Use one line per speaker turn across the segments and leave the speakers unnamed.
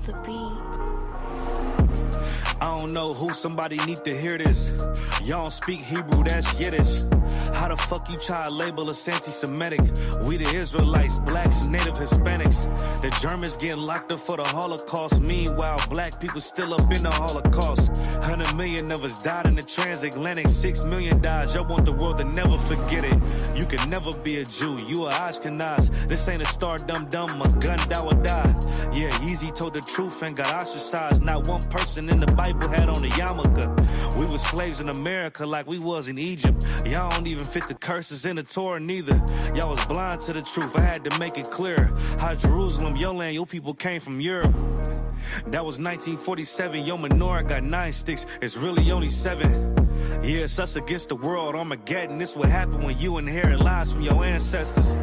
the beat.
I don't know who, somebody need to hear this. Y'all don't speak Hebrew, that's Yiddish. How the fuck you try to label us anti-Semitic? We the Israelites, blacks and native Hispanics. The Germans getting locked up for the Holocaust. Meanwhile, black people still up in the Holocaust. 100 million of us died in the transatlantic. 6 million died. Y'all want the world to never forget it. You can never be a Jew. You a Ashkenaz. This ain't a star dum-dum. A gun die or die. Yeah, Yeezy told the truth and got ostracized. Not one person in the Bible had on a yarmulke. We were slaves in America like we was in Egypt. Y'all don't even fit the curses in the Torah neither. Y'all was blind to the truth. I had to make it clear how Jerusalem, your land, your people came from Europe. That was 1947. Your menorah got 9 sticks. It's really only 7. Yeah, it's us against the world. Armageddon. This what happened when you inherit lies from your ancestors.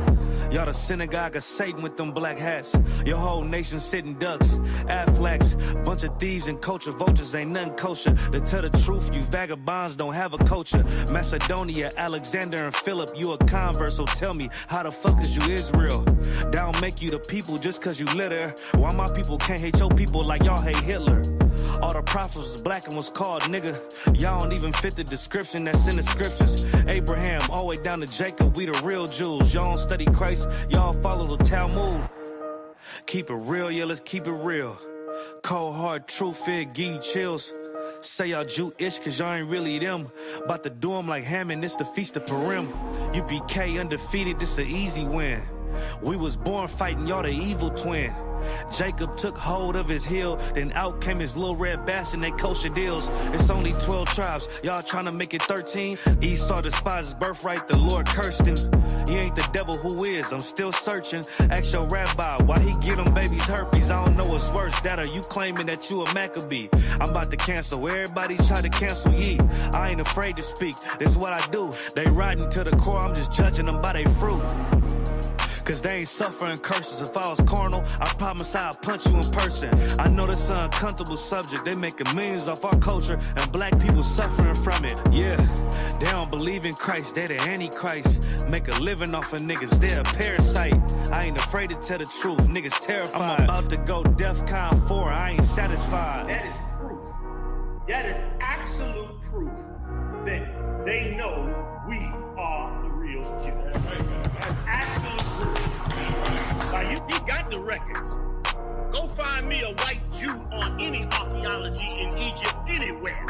Y'all the synagogue of Satan with them black hats. Your whole nation sitting ducks, Aflacs. Bunch of thieves and culture vultures, ain't nothing kosher. To tell the truth, you vagabonds don't have a culture. Macedonia, Alexander and Philip, you a convert, so tell me, how the fuck is you Israel? That don't make you the people just cause you litter. Why my people can't hate your people like y'all hate Hitler? All the prophets was black and was called nigga. Y'all don't even fit the description that's in the scriptures. Abraham, all the way down to Jacob, we the real Jews. Y'all don't study Christ, y'all follow the Talmud. Keep it real, yeah, let's keep it real. Cold hard truth, it give you chills. Say y'all Jewish cause y'all ain't really them. About to do them like Hammond, it's the Feast of Purim. UPK undefeated, this an easy win. We was born fighting, y'all the evil twin. Jacob took hold of his heel, then out came his little red bastard and they kosher deals. It's only 12 tribes, y'all trying to make it 13. Esau despised his birthright, the Lord cursed him. He ain't the devil who is, I'm still searching. Ask your rabbi, why he get them babies herpes? I don't know what's worse, that or you claiming that you a Maccabee. I'm about to cancel, everybody try to cancel ye. I ain't afraid to speak, that's what I do. They riding to the core, I'm just judging them by their fruit. Cause they ain't suffering curses. If I was carnal, I promise I'd punch you in person. I know that's an uncomfortable subject. They making millions off our culture and black people suffering from it. Yeah, they don't believe in Christ, they the Antichrist. Make a living off of niggas, they a parasite. I ain't afraid to tell the truth, niggas terrified. I'm about to go DEFCON 4, I ain't satisfied.
That is proof. That is absolute proof that they know we are the real Jews. That's absolute proof. Now, he got the records. Go find me a white Jew on any archaeology in Egypt anywhere.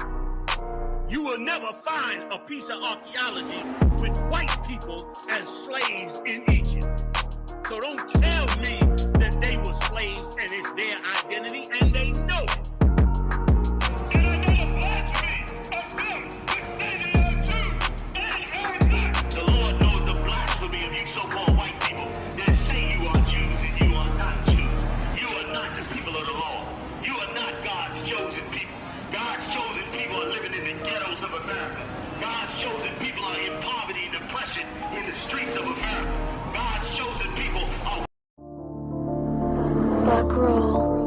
You will never find a piece of archaeology with white people as slaves in Egypt. So don't tell me that they were slaves and it's their identity, and they know it. And I know the blasphemy of them, that they are Jews and are not. The Lord knows the blasphemy of you so-called white people that say you are Jews and you are not Jews. You are not the people of the law. You are not God's chosen people. God's chosen people are living in the ghettos of America. God's chosen people are in poverty and depression in the streets of America. God's chosen people are...
Back roll.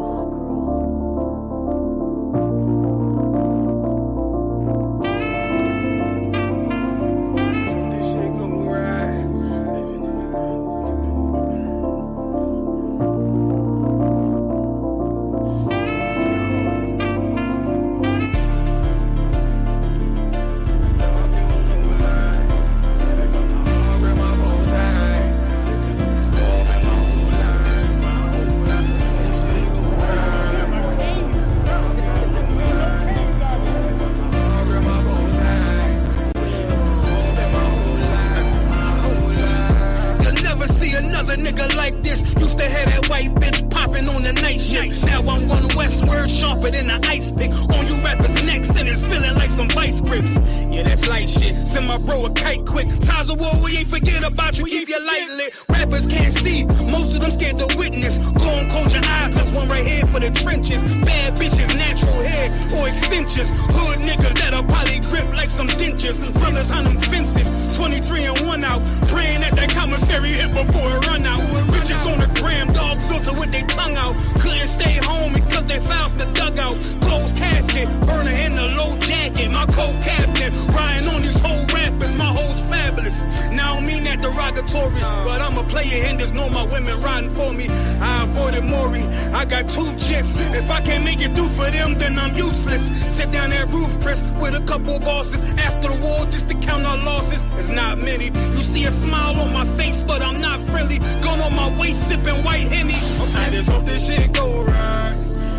mandatory. But I'm a player and there's no my women riding for me. I avoided Maury, I got 2 jets. If I can't make it through for them, then I'm useless. Sit down that roof, Chris, with a couple bosses. After the war, just to count our losses. It's not many. You see a smile on my face, but I'm not friendly. Gun on my waist, sipping white Henny. I just hope this shit go right.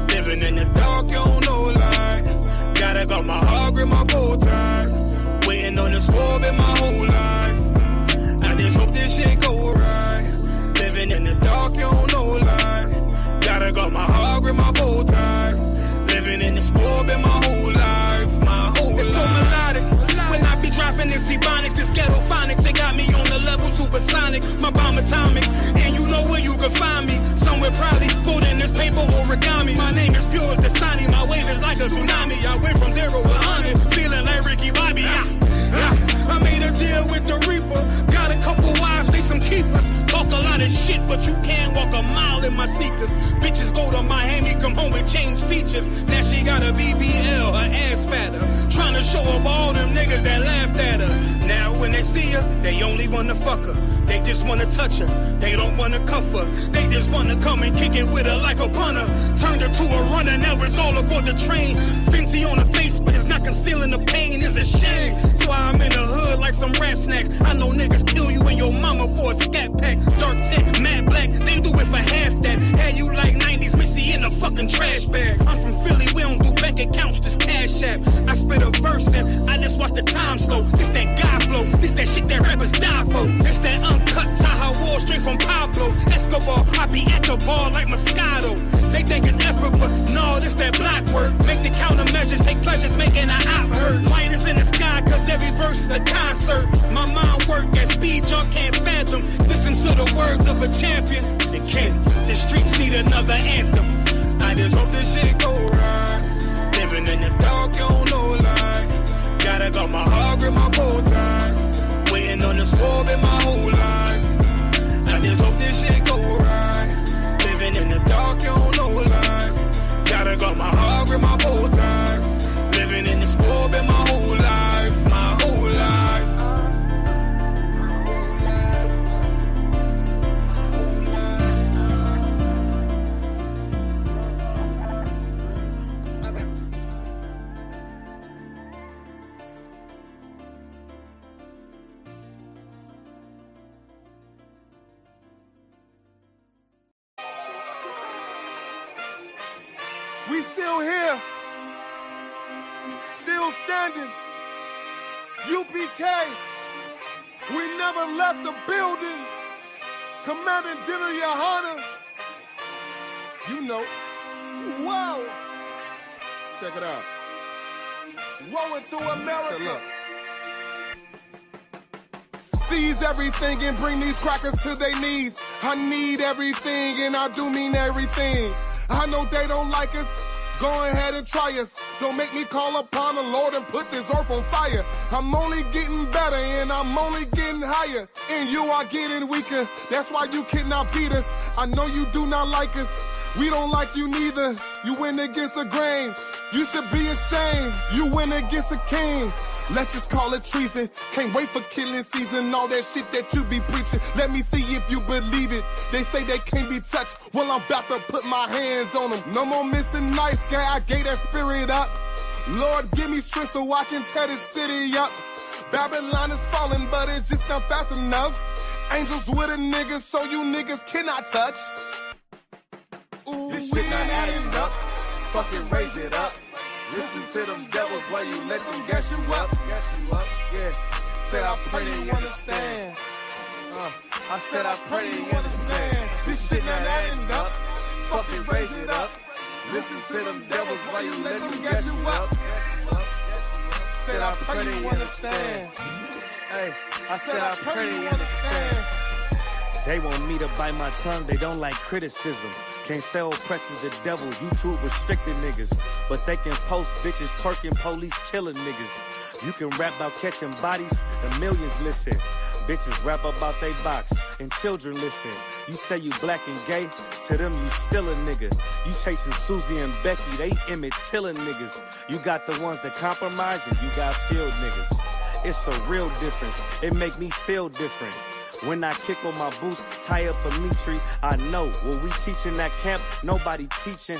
Living in the dark, you don't know light. Gotta got my heart grip, my bow tie. Waiting on the swerve in my whole life. I just hope this shit go right. Living in the dark, you don't know light. Gotta got my heart grip, my bow tie. Living in the swerve in my whole life. My whole life. It's so melodic. When I be dropping this HISPANICS, this ghetto phonics, it got me on the level supersonic. My bomb atomic, and you know where you can find me. Somewhere probably put in this paper origami. My name is pure as the Sani, my wave is like a tsunami. I went from 0 to 100, feeling like Ricky Bobby. I made a deal with the Reaper. Got a couple wives, they some keepers. Talk a lot of shit, but you can't walk a mile in my sneakers. Bitches go to Miami, come home with change features. Now she got a BBL, her ass fatter. Trying to show up all them niggas that laughed at her. Now when they see her, they only wanna fuck her. They just wanna touch her, they don't wanna cuff her. They just wanna come and kick it with her like a punter. Turned her to a runner, now it's all aboard the train. Fenty on her face, but it's not concealing the pain, it's a shame. So I'm in the hood like some rap snacks. I know niggas kill you and your mama for a scat pack. Dark tint, matte black, they do it for half that. Had you like 90s Missy in a fucking trash bag. I'm from Philly, we don't do bank accounts, just cash app. I spit a verse and I just watch the time slow. This that guy flow, this that shit that rappers die for. This that uncut Taha Wall straight from Pablo Escobar. I be at the bar like Moscato. They think it's effort, but no, this that black work. Make the countermeasures, take pleasures, making an op hurt. Light is in the sky, cause every verse is a concert. My mind work at speed y'all can't fathom. Listen to the words of a champion. They can't. The streets need another anthem. I just hope this shit go right. Living in the dark, you don't know light. Gotta got my heart grip, my bow tie. Waiting on the swerve in my whole life. I just hope this shit go right. Living in the dark, you don't know light. Gotta got my heart grip, my bow tie. Living in the swerve in my whole life. My whole life.
We still here, still standing. UPK, we never left the building. Commanding General YAHANNA, you know. Whoa, check it out. Woe into America. Seize everything and bring these crackers to their knees. I need everything and I do mean everything. I know they don't like us. Go ahead and try us. Don't make me call upon the Lord and put this earth on fire. I'm only getting better and I'm only getting higher. And you are getting weaker. That's why you cannot beat us. I know you do not like us. We don't like you neither. You went against the grain. You should be ashamed. You went against a king. Let's just call it treason. Can't wait for killing season. All that shit that you be preaching. Let me see if you believe it. They say they can't be touched. Well, I'm about to put my hands on them. No more missing nice guy. I gave that spirit up. Lord, give me strength so I can tear this city up. Babylon is falling, but it's just not fast enough. Angels with a nigga, so you niggas cannot touch. Ooh, this shit not adding up. Fucking raise it up. Listen to them devils while you let them gas you up. Yeah. Said I pray they understand. I said I pray they understand. This shit not adding up. Fucking raise it up. Listen to them devils while you let them gas you up. Said I pray they understand. Hey, I said I pray they understand.
They want me to bite my tongue, they don't like criticism. Can't say oppressors the devil, YouTube restricted niggas. But they can post bitches twerking, police killing niggas. You can rap about catching bodies, the millions listen. Bitches rap about they box, and children listen. You say you black and gay, to them you still a nigga. You chasing Susie and Becky, they Emmett Tillin niggas. You got the ones that compromise, and you got field niggas. It's a real difference, it make me feel different. When I kick on my boots, tie up a meat tree, I know what we teaching at camp, nobody teaching.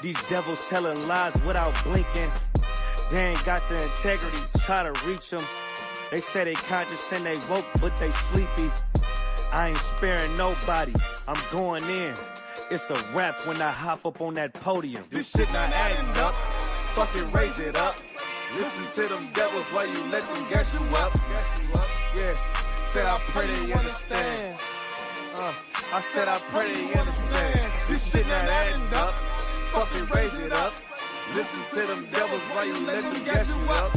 These devils telling lies without blinking. They ain't got the integrity, try to reach them. They say they conscious and they woke, but they sleepy. I ain't sparing nobody, I'm going in. It's a rap when I hop up on that podium.
This shit not adding up, fucking raise it up. Listen to them devils while you let them gas you up. Yeah, said I pray they understand. I said I pray they understand. This shit not adding up, fucking raise it up. Listen to them devils while you let them gas you up.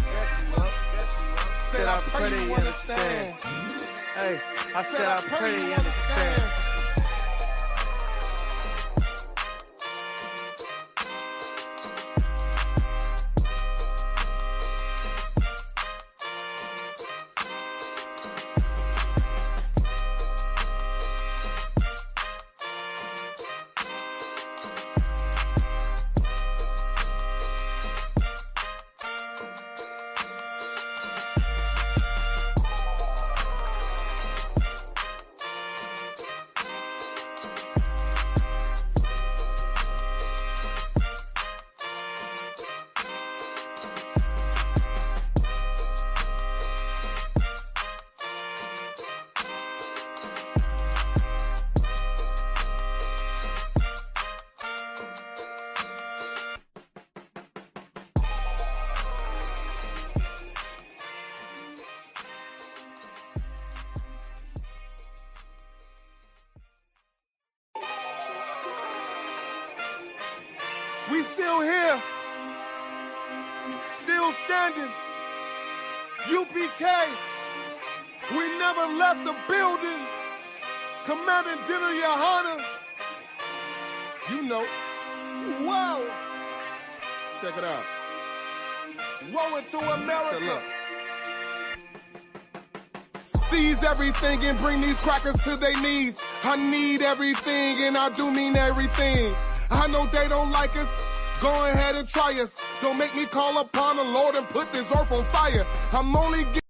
Said I pray they understand. Hey, I said I pray they understand. We still here, still standing. UPK, we never left the building. Commander General YAHANNA, you know. Wow. Check it out. Woe into America. Seize everything and bring these crackers to their knees. I need everything and I do mean everything. I know they don't like us. Go ahead and try us. Don't make me call upon the Lord and put this earth on fire. I'm only getting...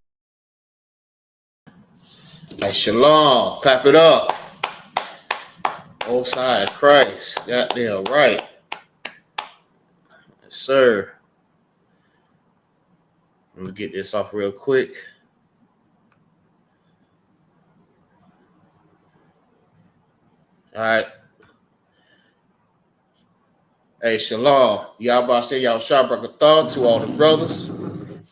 Hey, shalom. Clap it up. Old side of Christ. Goddamn right. Yes, sir. Let me get this off real quick. All right. Hey, shalom. Yahweh say Yahushua Brakatah to all the brothers.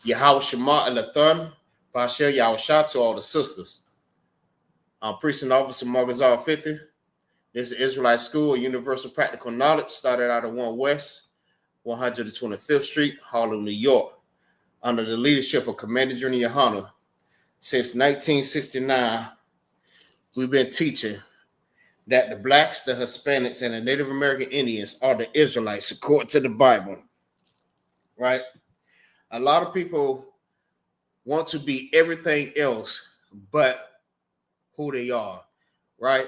Yahweh Shema Elathan. Bashel Yahushua to all the sisters. I'm Precinct Officer MAGAZAR 50. This is Israelite School of Universal Practical Knowledge. Started out of 1 West, 125th Street, Harlem, New York. Under the leadership of Commander General YAHANNA. Since 1969, we've been teaching that the blacks, the Hispanics, and the Native American Indians are the Israelites according to the Bible, right? A lot of people want to be everything else but who they are, right?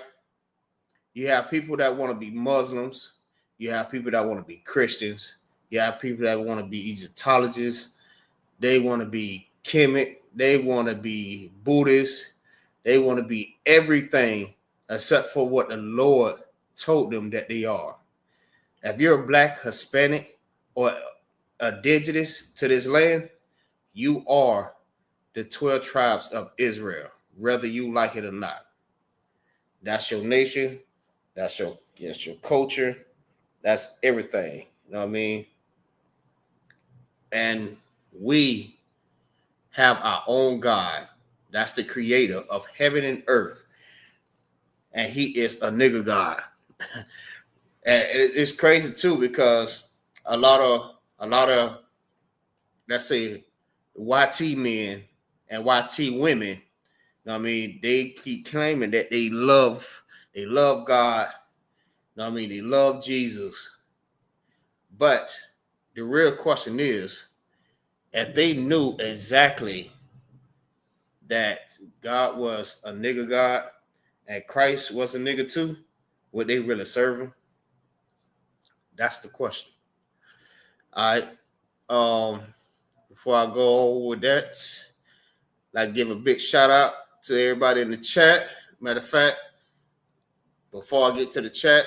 You have people that want to be Muslims. You have people that want to be Christians. You have people that want to be Egyptologists. They want to be Kemet. They want to be Buddhists. They want to be everything except for what the Lord told them that they are. If you're a black, Hispanic, or indigenous to this land, you are the 12 tribes of Israel, whether you like it or not. That's your nation. That's your culture. That's everything. You know what I mean? And we have our own God. That's the creator of heaven and earth. And he is a nigga God. And it's crazy too, because a lot of let's say YT men and YT women, you know what I mean, they keep claiming that they love God, you know what I mean, they love Jesus. But the real question is, if they knew exactly that God was a nigga God and Christ was a nigga too, would they really serve him? That's the question. All right. Before I go over with that, I'd like to give a big shout out to everybody in the chat. Matter of fact, before I get to the chat,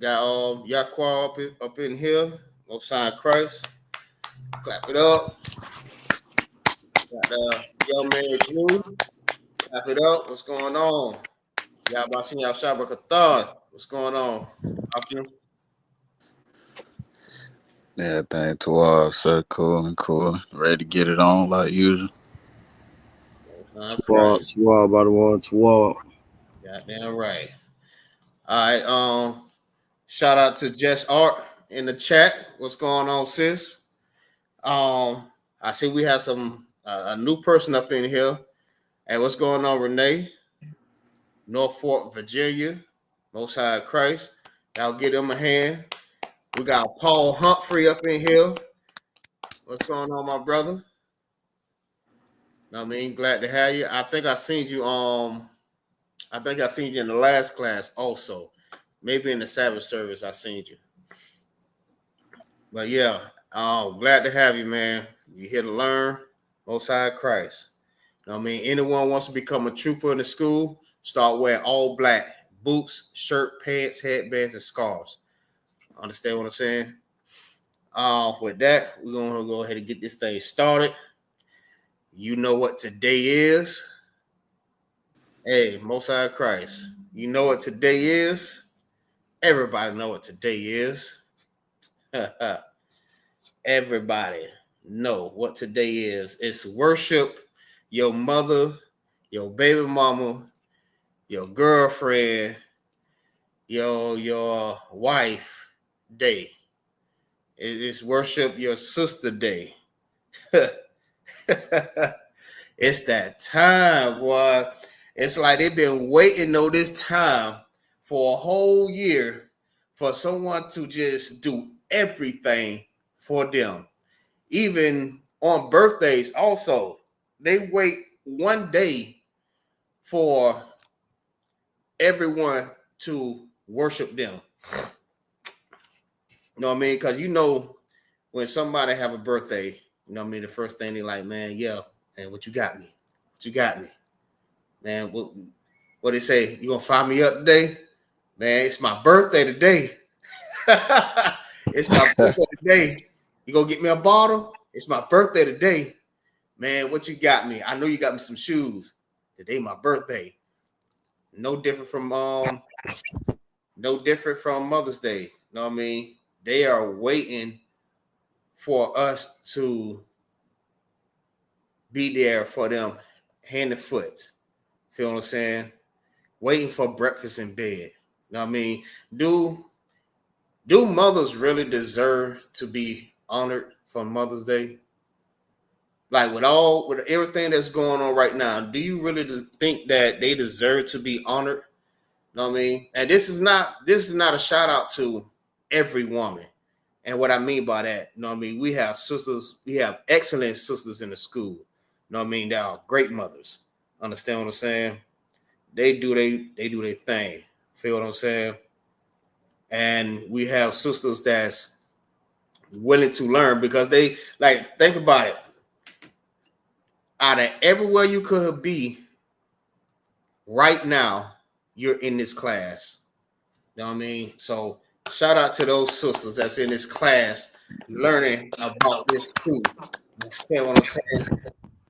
got Yaqua up in here. Most High Christ. Clap it up. Got young man Drew. Clap it up. What's going on? Y'all about seeing y'all Shabbat. What's going on? Hakim?
Yeah, thank to all, sir. Cool. Ready to get it on like usual.
To all, by the one, to all.
Goddamn right. All right. Shout out to Jess Art in the chat. What's going on, sis? I see we have some a new person up in here. Hey, what's going on, Renee? Norfolk, Virginia. Most High Christ. Y'all give them a hand. We got Paul Humphrey up in here. What's going on, my brother? I mean, glad to have you. I think I seen you in the last class also. Maybe in the Sabbath service I seen you. But yeah, glad to have you, man. You here to learn. Most High Christ. I mean, anyone wants to become a trooper in the school, start wearing all black boots, shirt, pants, headbands, and scarves. Understand what I'm saying? With that, we're gonna go ahead and get this thing started. You know what today is? Hey, Most High Christ. You know what today is? Everybody know what today is. Everybody know what today is. It's worship your mother, your baby mama, your girlfriend, your wife day. It's worship your sister day. It's that time, boy. It's like they've been waiting on this time for a whole year for someone to just do everything for them. Even on birthdays also, they wait one day for everyone to worship them. You know what I mean? Because you know when somebody have a birthday, you know what I mean, the first thing they like, man, yeah, man, what you got me? What you got me? Man, what they say? You gonna fire me up today? Man, it's my birthday today. It's my birthday today. You gonna get me a bottle? It's my birthday today. Man, what you got me? I know you got me some shoes. Today my birthday. No different from Mother's Day. You know what I mean? They are waiting for us to be there for them hand and foot. Feel what I'm saying? Waiting for breakfast in bed. You know what I mean? Do mothers really deserve to be honored for Mother's Day? Like with everything that's going on right now, do you really think that they deserve to be honored? You know what I mean? And this is not a shout out to every woman. And what I mean by that, you know what I mean? We have sisters, we have excellent sisters in the school. You know what I mean? They are great mothers. Understand what I'm saying? They do their thing. Feel what I'm saying? And we have sisters that's willing to learn because they like, think about it. Out of everywhere you could be right now, you're in this class. You know what I mean? So shout out to those sisters that's in this class learning about this too. Understand what I'm saying?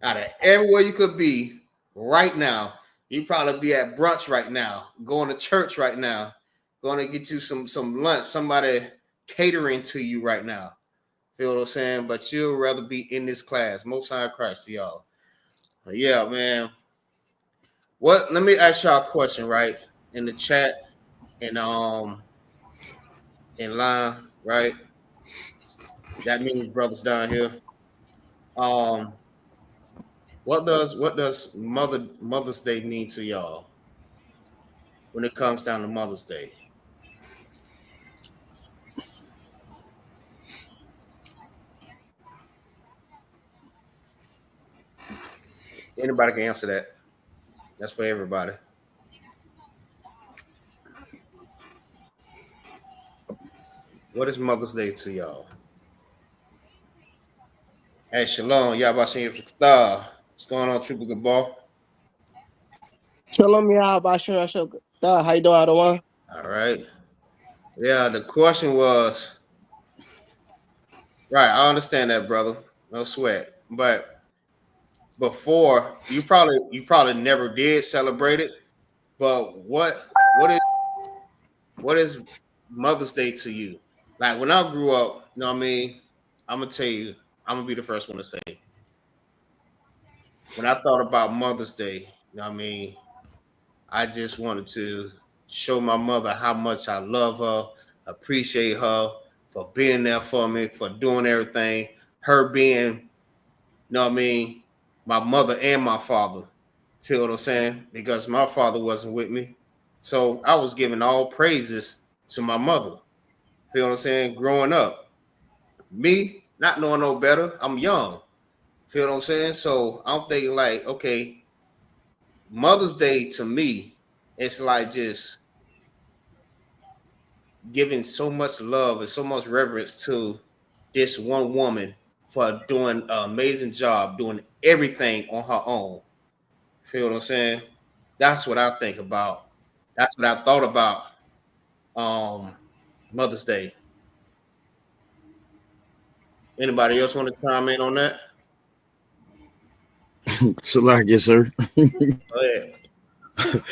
Out of everywhere you could be right now, you probably be at brunch right now, going to church right now, going to get you some lunch, somebody catering to you right now. Feel what I'm saying? But you'll rather be in this class. Most High Christ to y'all. Yeah, man. Let me ask y'all a question, right? In the chat and in line, right? That means brothers down here. What does Mother's Day mean to y'all when it comes down to Mother's Day? Anybody can answer that. That's for everybody. What is Mother's Day to y'all? Hey, Shalom. Y'all about to see what's going on, Trooper Gabal?
Shalom, Yahweh. How you doing, Adawan?
All right. Yeah, the question was right. I understand that, brother. No sweat. But before you probably never did celebrate it. But what is Mother's Day to you? Like when I grew up, you know what I mean? I'm gonna tell you, I'm gonna be the first one to say. When I thought about Mother's Day, you know what I mean? I just wanted to show my mother how much I love her, appreciate her for being there for me, for doing everything. Her being, you know what I mean, my mother and my father. Feel what I'm saying? Because my father wasn't with me. So I was giving all praises to my mother. Feel what I'm saying? Growing up. Me, not knowing no better, I'm young. Feel what I'm saying? So I'm thinking like, okay, Mother's Day to me, it's like just giving so much love and so much reverence to this one woman for doing an amazing job, doing everything on her own. Feel what I'm saying? That's what I think about. That's what I thought about Mother's Day. Anybody else want to comment on that?
Salakia, sir.
Go ahead.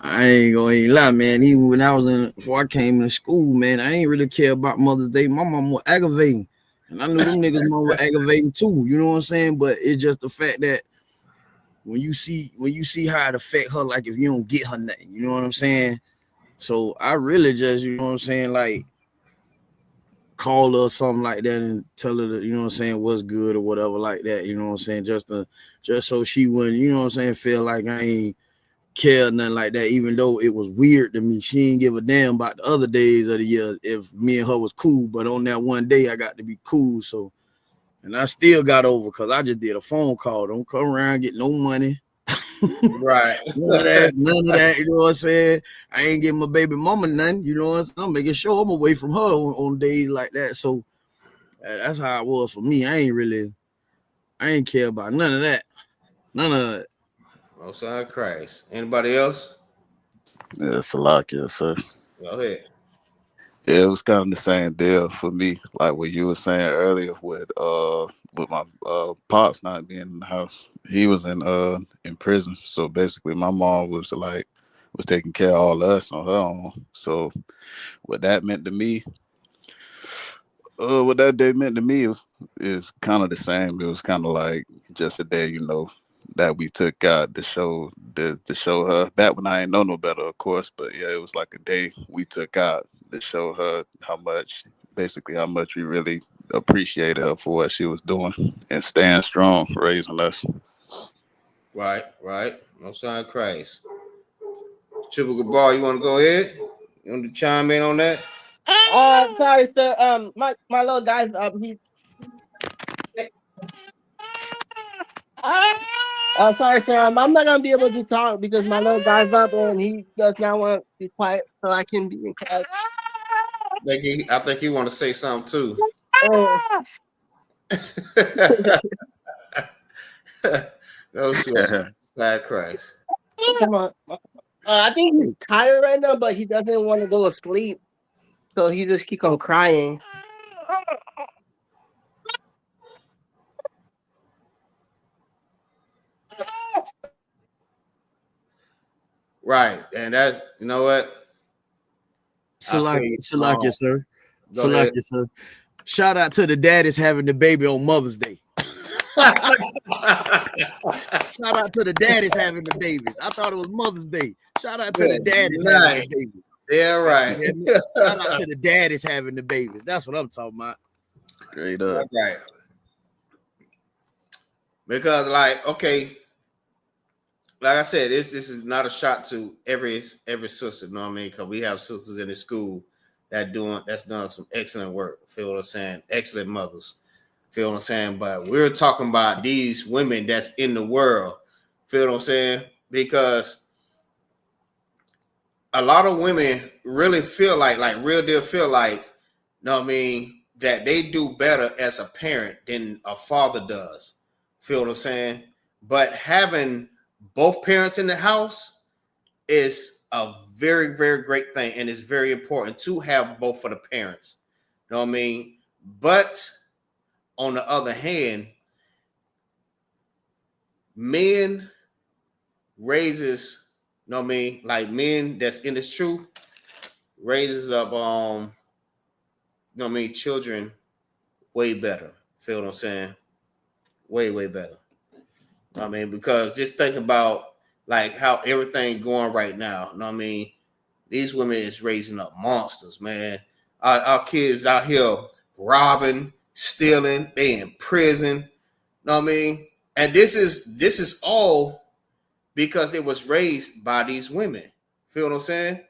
I ain't gonna even lie, man. Even when I was before I came into school, man, I ain't really care about Mother's Day. My mom was aggravating, and I knew them niggas' mom were aggravating too. You know what I'm saying? But it's just the fact that when you see how it affect her, like if you don't get her nothing, you know what I'm saying? So I really just, you know what I'm saying, like call her or something like that and tell her that, you know what I'm saying, what's good or whatever like that, you know what I'm saying, just so she wouldn't, you know what I'm saying, feel like I ain't care nothing like that, even though it was weird to me. She didn't give a damn about the other days of the year if me and her was cool, but on that one day I got to be cool. So, and I still got over because I just did a phone call. Don't come around get no money.
Right.
none of that, you know what I'm saying? I ain't giving my baby mama nothing, you know what I'm saying? I'm making sure I'm away from her on days like that. So that's how it was for me. I ain't care about none of that. None of it.
Most High Christ. Anybody else?
Yeah, Salakia, sir.
Go ahead.
Yeah, it was kind of the same deal for me, like what you were saying earlier with my pops not being in the house. He was in prison. So basically my mom was taking care of all of us on her own. So what that meant to me, what that day meant to me is kind of the same. It was kind of like just a day, that we took out to show her back when I ain't know no better, of course. But yeah, it was like a day we took out to show her how much we really appreciated her for what she was doing and staying strong, raising us.
Right. Most High Christ. Triple Gabar, you want to go ahead? You want to chime in on that?
Sorry, sir. My little guy's he. Sorry, sir. I'm not gonna be able to talk because my little guy's up and he does not want to be quiet, so I can be in class.
I think he want to say something too. No sweat. Side Christ.
Come on. I think he's tired right now, but he doesn't want to go to sleep, so he just keeps on crying.
Right, and that's, you know what?
Salakia, sir. Salakia, sir. Shout out to the daddies having the baby on Mother's Day. Shout out to the daddies having the babies. I thought it was Mother's Day. Shout out to the daddies having the babies.
Yeah, right.
Shout out to the daddies having the babies. That's what I'm talking about.
Straight up.
Right. Because, like, okay, like I said, this is not a shot to every sister, you know what I mean? Because we have sisters in the school that's done some excellent work. Feel what I'm saying? Excellent mothers. Feel what I'm saying? But we're talking about these women that's in the world. Feel what I'm saying? Because a lot of women really feel like real deal feel like, you know what I mean, that they do better as a parent than a father does. Feel what I'm saying? But having both parents in the house, is a very, very great thing, and it's very important to have both of the parents. You know what I mean? But on the other hand, men raises, you know what I mean, like men that's in this truth raises up you know what I mean, children way better. Feel what I'm saying? Way, way better. I mean, because just think about like how everything going right now. You know what I mean? These women is raising up monsters, man. Our kids out here robbing, stealing, they in prison. You know what I mean? And this is all because they was raised by these women. Feel what I'm saying?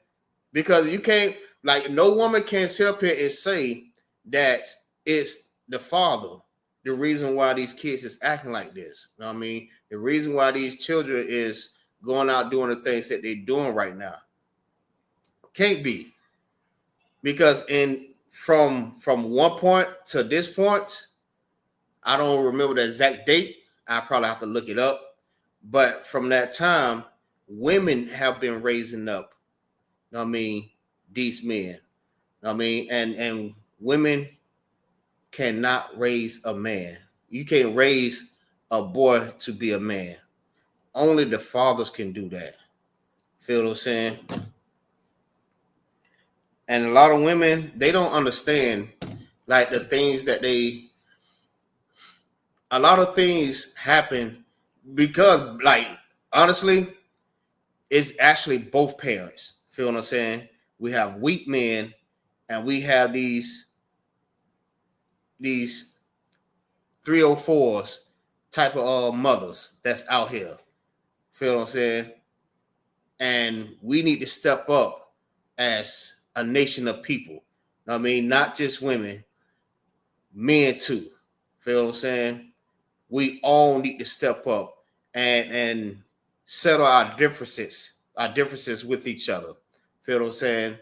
Because you can't, like, no woman can sit up here and say that it's the father the reason why these kids is acting like this. You know what I mean? The reason why these children is going out doing the things that they're doing right now. Can't be. Because from one point to this point, I don't remember the exact date. I probably have to look it up. But from that time, women have been raising up, you know what I mean, these men. You know what I mean? And women cannot raise a man. You can't raise a boy to be a man. Only the fathers can do that. Feel what I'm saying? And a lot of women, they don't understand like the things that a lot of things happen because, like, honestly, it's actually both parents. Feel what I'm saying? We have weak men and we have these 304s type of mothers that's out here. Feel what I'm saying? And we need to step up as a nation of people. I mean, not just women, men too. Feel what I'm saying? We all need to step up and settle our differences with each other. Feel what I'm saying?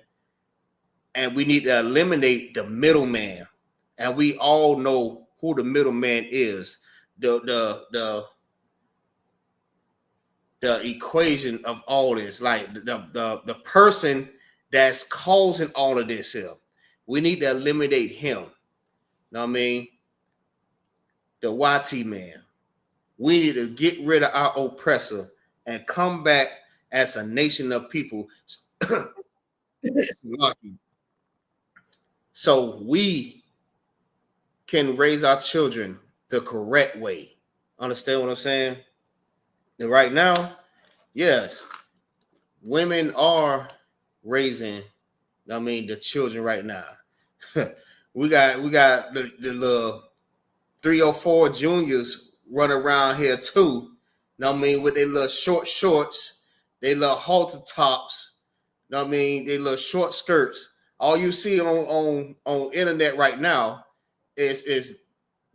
And we need to eliminate the middleman. And we all know who the middleman is. The equation of all this, like the person that's causing all of this here. We need to eliminate him. Know what I mean? The YT man. We need to get rid of our oppressor and come back as a nation of people. It's lucky. So we can raise our children the correct way. Understand what I'm saying? And right now, yes, women are raising, I mean, the children right now. we got the little 304 juniors running around here too. Know what I mean, with their little short shorts, their little halter tops. Know what I mean, their little short skirts. All you see on internet right now is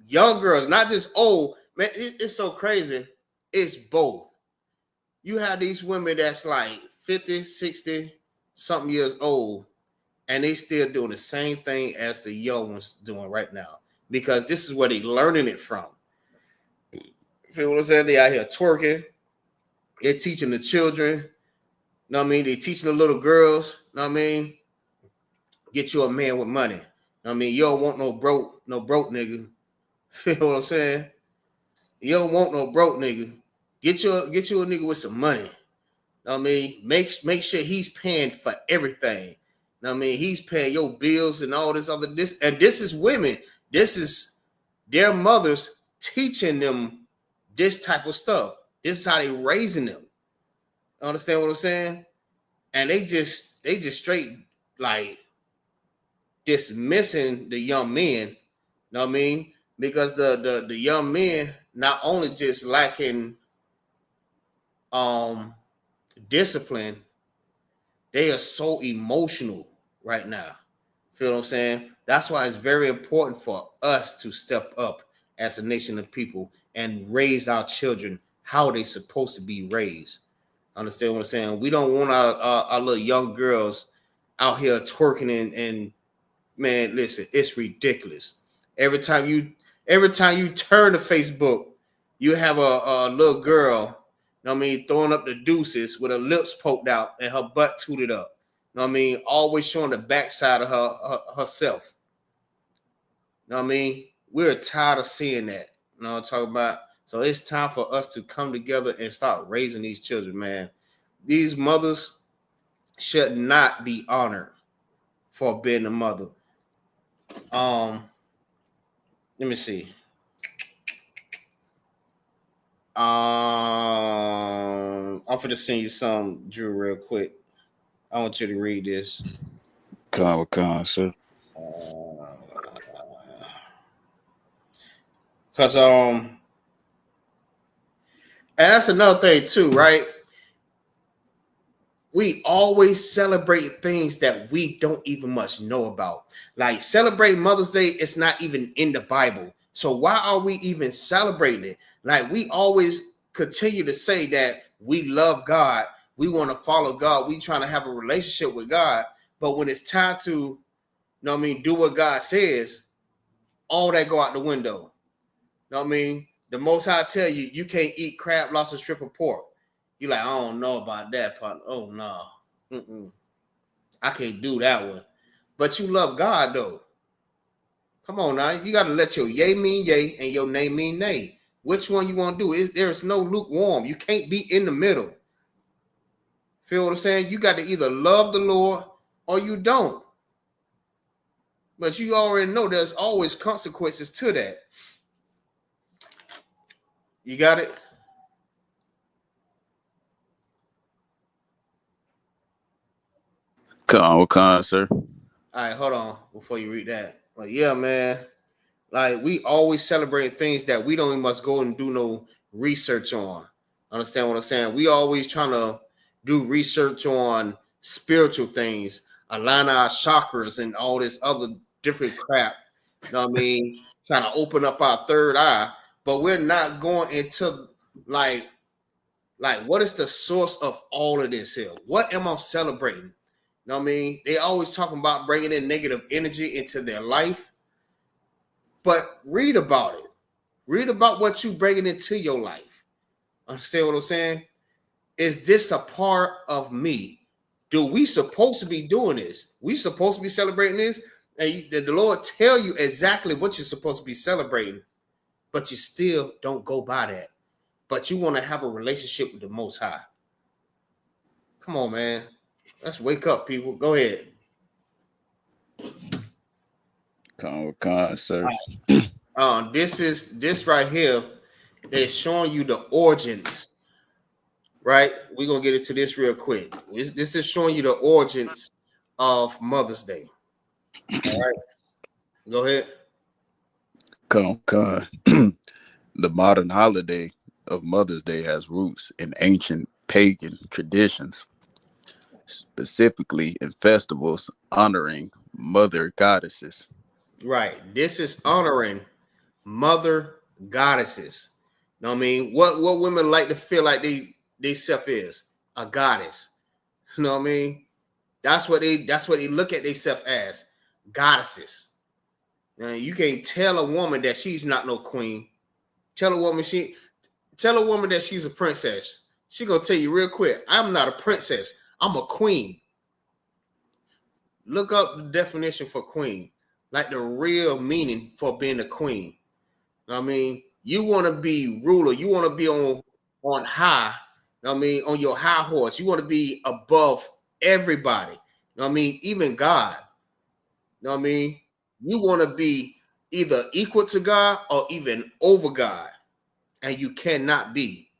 young girls, not just old. Man, it's so crazy. It's both. You have these women that's like 50, 60 something years old, and they still doing the same thing as the young ones doing right now, because this is where they learning it from. Feel what I'm saying? They out here twerking. They're teaching the children. Know what I mean? They teaching the little girls. Know what I mean? Get you a man with money. Know what I mean? You don't want no broke nigga. Feel what I'm saying? You don't want no broke nigga. Get you a nigga with some money. Know what I mean? Make sure he's paying for everything. Know what I mean? He's paying your bills and all this other this. And this is women. This is their mothers teaching them this type of stuff. This is how they raising them. Understand what I'm saying? And they just straight like dismissing the young men. Know what I mean? Because the young men not only just lacking discipline, they are so emotional right now. Feel what I'm saying? That's why it's very important for us to step up as a nation of people and raise our children how they're supposed to be raised. Understand what I'm saying? We don't want our little young girls out here twerking and man, listen, it's ridiculous. Every time you turn to Facebook, you have a little girl know what I mean, throwing up the deuces with her lips poked out and her butt tooted up. You know what I mean? Always showing the backside of herself. You know what I mean? We're tired of seeing that. You know what I'm talking about? So it's time for us to come together and start raising these children, man. These mothers should not be honored for being a mother. Let me see. I'm gonna send you some, Drew, real quick. I want you to read this.
Con, sir.
Cause and that's another thing too, right? We always celebrate things that we don't even much know about. Like celebrate Mother's Day, it's not even in the Bible. So why are we even celebrating it? Like we always continue to say that we love God, we want to follow God, we trying to have a relationship with God. But when it's time to, you know what I mean, do what God says, all that go out the window. You know what I mean? The Most High tell you, you can't eat crab, lobster, strip, or pork. You like, I don't know about that part. Oh, no. I can't do that one. But you love God, though. Come on now. You got to let your yay mean yay and your nay mean nay. Which one you want to do? There's no lukewarm. You can't be in the middle. Feel what I'm saying? You got to either love the Lord or you don't. But you already know there's always consequences to that. You got it?
Con, sir.
All right, hold on before you read that. Like, yeah, man. Like, we always celebrate things that we don't even must go and do no research on. Understand what I'm saying? We always trying to do research on spiritual things, align our chakras and all this other different crap. You know what I mean? Trying to open up our third eye, but we're not going into like what is the source of all of this here? What am I celebrating? You know what I mean? They always talking about bringing in negative energy into their life. But read about it. Read about what you bringing into your life. Understand what I'm saying? Is this a part of me? Do we supposed to be doing this? We supposed to be celebrating this? And the Lord tell you exactly what you're supposed to be celebrating, but you still don't go by that. But you want to have a relationship with the Most High. Come on, man. Let's wake up, people. Go ahead.
Con, sir.
This right here is showing you the origins, right? We're gonna get into this real quick. This is showing you the origins of Mother's Day. All right, go ahead.
Con. The modern holiday of Mother's Day has roots in ancient pagan traditions, specifically in festivals honoring mother goddesses.
Right. This is honoring mother goddesses. You know what I mean? What women like to feel like they self is a goddess. You know what I mean? That's what they look at themselves as, goddesses. Now, you can't tell a woman that she's not no queen. Tell a woman that she's a princess. She gonna tell you real quick, I'm not a princess. I'm a queen. Look up the definition for queen, like the real meaning for being a queen. I mean, you want to be ruler. You want to be on high. I mean, on your high horse. You want to be above everybody. You know what I mean? Even God. You know what I mean? You want to be either equal to God or even over God. And you cannot be.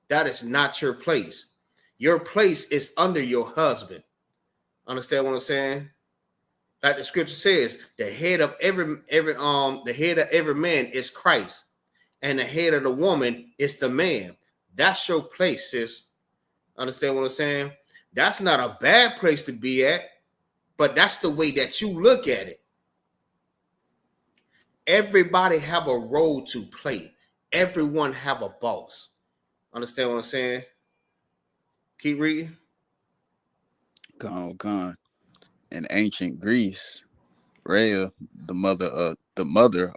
That is not your place. Your place is under your husband. Understand what I'm saying? Like the scripture says, the head of every man is Christ, and the head of the woman is the man. That's your place, sis. Understand what I'm saying? That's not a bad place to be at, but that's the way that you look at it. Everybody have a role to play. Everyone have a boss. Understand what I'm saying? Keep reading.
Con. In ancient Greece, Rhea, the mother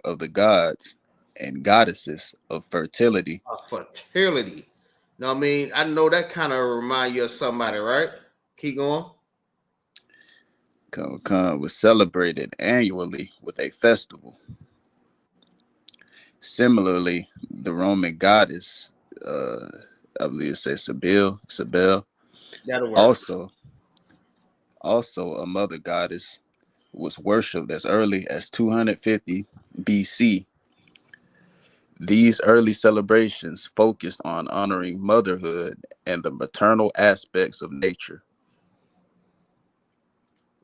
of the gods and goddesses of fertility.
Fertility. Know what I mean? I know that kind of remind you of somebody, right? Keep going.
Khan was celebrated annually with a festival. Similarly, the Roman goddess, I believe it says Cybele,
That'll work.
also a mother goddess, was worshipped as early as 250 BC. These early celebrations focused on honoring motherhood and the maternal aspects of nature.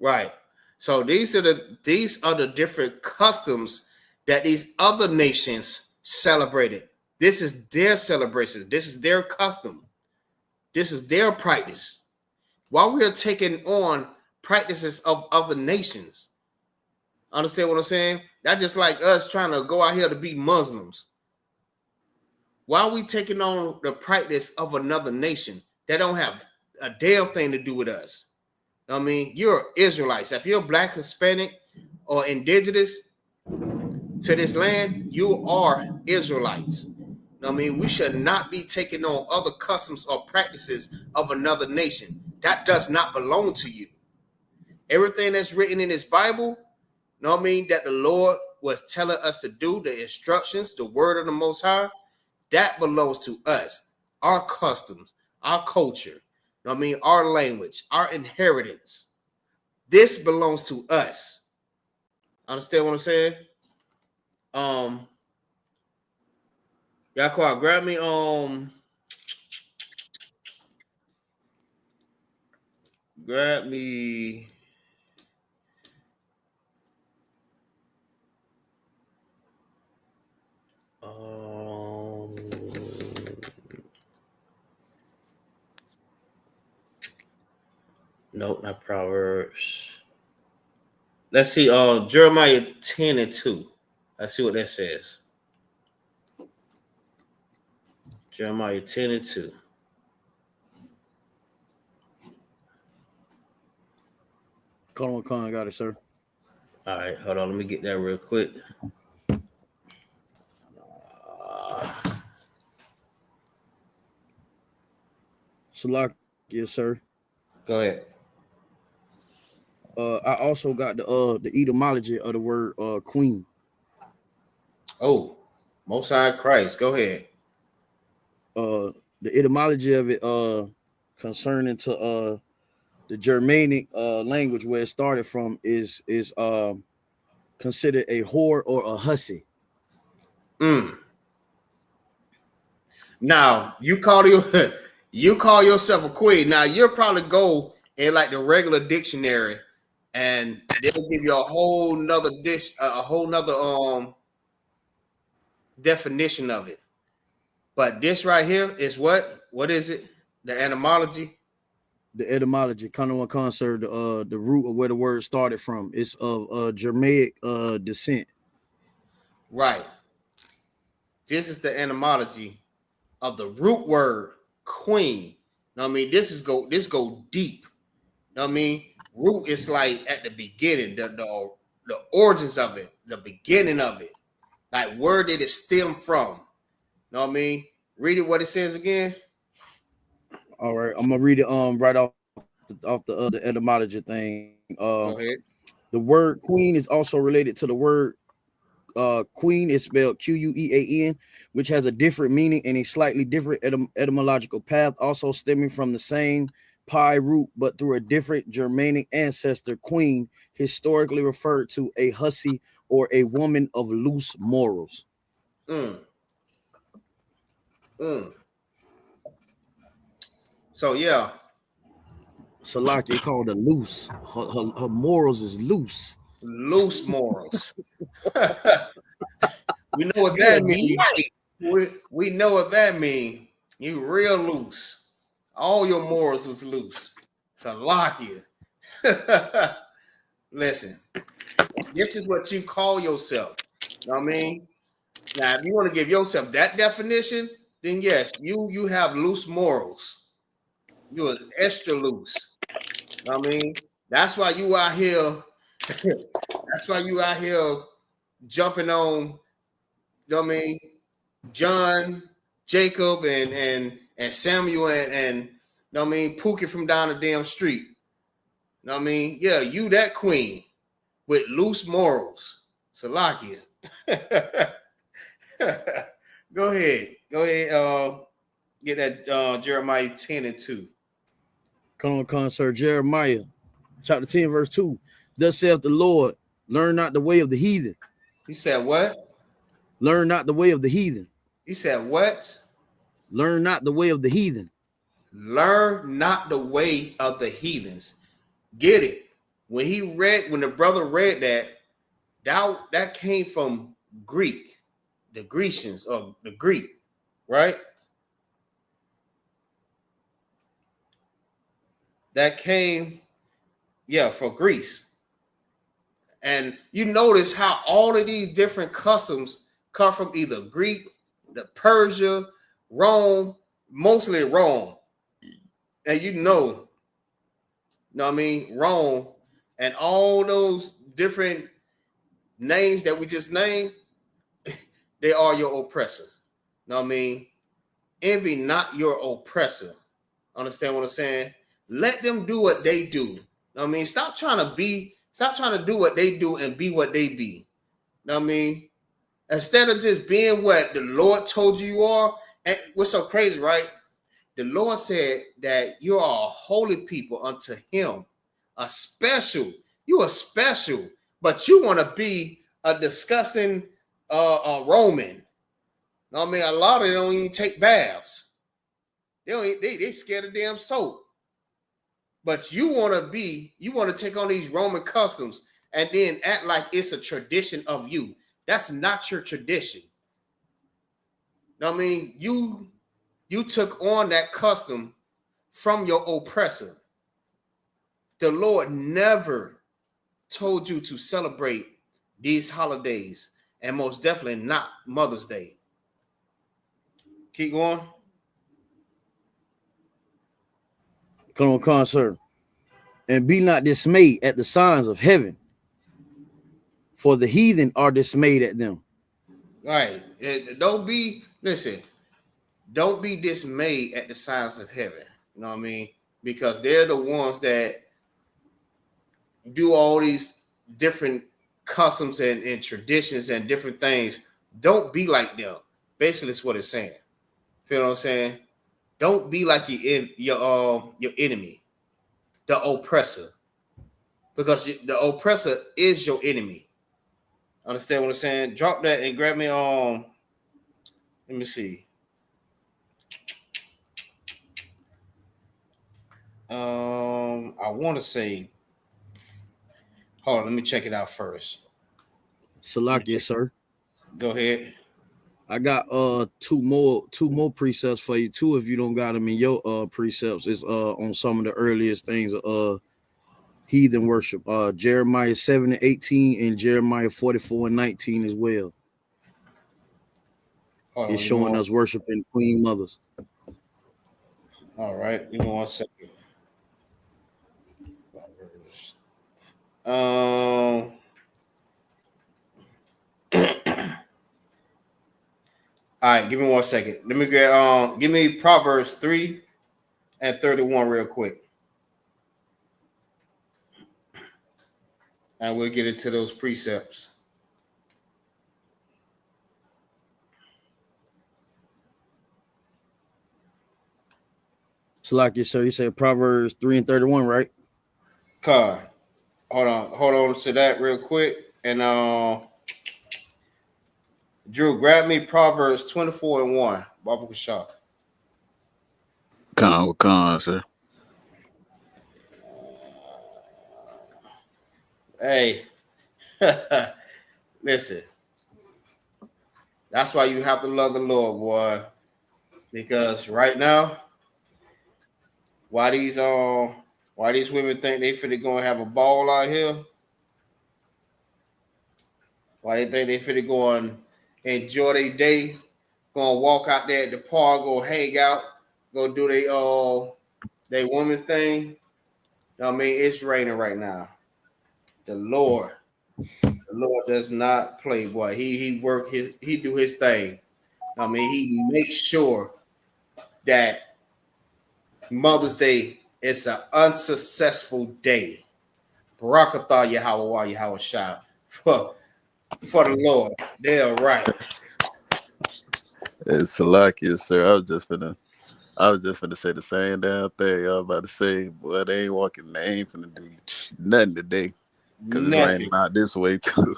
Right. So these are the different customs that these other nations celebrated. This is their celebration. This is their custom. This is their practice. While we are taking on practices of other nations. Understand what I'm saying? That's just like us trying to go out here to be Muslims. Why are we taking on the practice of another nation that don't have a damn thing to do with us? I mean, you're Israelites. If you're Black, Hispanic, or indigenous to this land, you are Israelites. I mean, we should not be taking on other customs or practices of another nation. That does not belong to you. Everything that's written in this Bible, know what I mean, that the Lord was telling us to do, the instructions, the word of the Most High, that belongs to us, our customs, our culture, know what I mean, our language, our inheritance. This belongs to us. Understand what I'm saying? Y'all grab me nope, not Proverbs. Let's see, Jeremiah 10:2. Let's see what that says. Jeremiah 10:2.
Colonel Khan got it, sir.
All right, hold on. Let me get that real quick.
Salak, yes, sir.
Go ahead.
I also got the etymology of the word queen.
Oh, Most High Christ. Go ahead.
The etymology of it concerning to the Germanic language where it started from is considered a whore or a hussy.
Now you call yourself a queen. Now you'll probably go in like the regular dictionary, and they'll give you a whole nother definition of it. But this right here is what? What is it? The etymology?
The etymology, Khan concert, the root of where the word started from. It's of Germanic descent.
Right. This is the etymology of the root word queen. Know what I mean? This go deep. Know what I mean? Root is like at the beginning, the origins of it, the beginning of it. Like where did it stem from? Know what I mean? Read it what it says again.
All right, I'm gonna read it right off the etymology thing.
Go ahead.
The word queen is also related to the word queen. Is spelled Quean, which has a different meaning and a slightly different etymological path, also stemming from the same Pi root, but through a different Germanic ancestor. Queen historically referred to a hussy or a woman of loose morals.
So yeah.
Salaki, they called her loose. Her morals is loose.
Loose morals. We know what that means. We know what that means. You real loose. All your morals was loose. Salakia. Listen, this is what you call yourself. You know what I mean? Now, if you want to give yourself that definition, then yes, you have loose morals. You are extra loose. You know what I mean? That's why you out here. That's why you out here jumping on, you know what I mean, John, Jacob, and and Samuel and you know what I mean, Pookie from down the damn street. You know what I mean? Yeah, you that queen with loose morals. Salakia. Go ahead. Get that Jeremiah 10 and 2.
Come on, sir. Jeremiah, chapter 10, verse 2. Thus saith the Lord, learn not the way of the heathen.
He said what?
Learn not the way of the heathen.
He said what?
Learn not the way of the heathen.
Learn not the way of the heathens. Get it? When the brother read that came from Greek, the Grecians or the Greek, right? That came, for Greece. And you notice how all of these different customs come from either Greek, the Persia, Rome, mostly Rome. And you know what I mean? Rome and all those different names that we just named, they are your oppressor. Know what I mean? Envy not your oppressor. Understand what I'm saying? Let them do what they do. Know what I mean? Stop trying to do what they do and be what they be. Know what I mean? Instead of just being what the Lord told you are. And what's so crazy, right? The Lord said that you are a holy people unto him. You are special, but you want to be a disgusting Roman. Know what I mean? A lot of them don't even take baths. They scared of damn soap. But you want to take on these Roman customs and then act like it's a tradition of you. That's not your tradition. Know what I mean? You took on that custom from your oppressor. The Lord never told you to celebrate these holidays, and most definitely not Mother's Day. Keep going.
Come on, sir. And be not dismayed at the signs of heaven, for the heathen are dismayed at them.
Right. Don't be dismayed at the signs of heaven. You know what I mean? Because they're the ones that do all these different customs and traditions and different things. Don't be like them. Basically, that's what it's saying. Feel what I'm saying? Don't be like your enemy, the oppressor, because the oppressor is your enemy. Understand what I'm saying? Drop that and grab me on. Let me see. I want to say. Hold on, let me check it out first.
Salakia, sir.
Go ahead.
I got two more precepts for you too. If you don't got them in your precepts, it's on some of the earliest things heathen worship. Jeremiah 7:18 and Jeremiah 44:19 as well. It's showing us worshiping queen mothers.
All right, give me 1 second. All right, give me 1 second. Let me get give me Proverbs 3 and 31 real quick. And we'll get into those precepts.
Salakia, sir, you said Proverbs 3 and 31, right?
Hold on to that real quick. And Drew, grab me Proverbs 24 and 1. Baba Kashaf.
Con, sir.
Hey, listen. That's why you have to love the Lord, boy. Because right now, why these women think they finna go and have a ball out here? Why they think they finna go and enjoy their day? Gonna walk out there at the park, go hang out, go do they woman thing. You know what I mean? It's raining right now. The Lord does not play, boy. He do his thing. I mean, he makes sure that Mother's Day is an unsuccessful day. Barakatah Yahweh Yahweh Shah for the Lord. They're right.
It's Salakia, sir. I was just finna say the same damn thing y'all about to say. Boy, they ain't finna do nothing today. Cause it's raining
Nothing.
out this way too.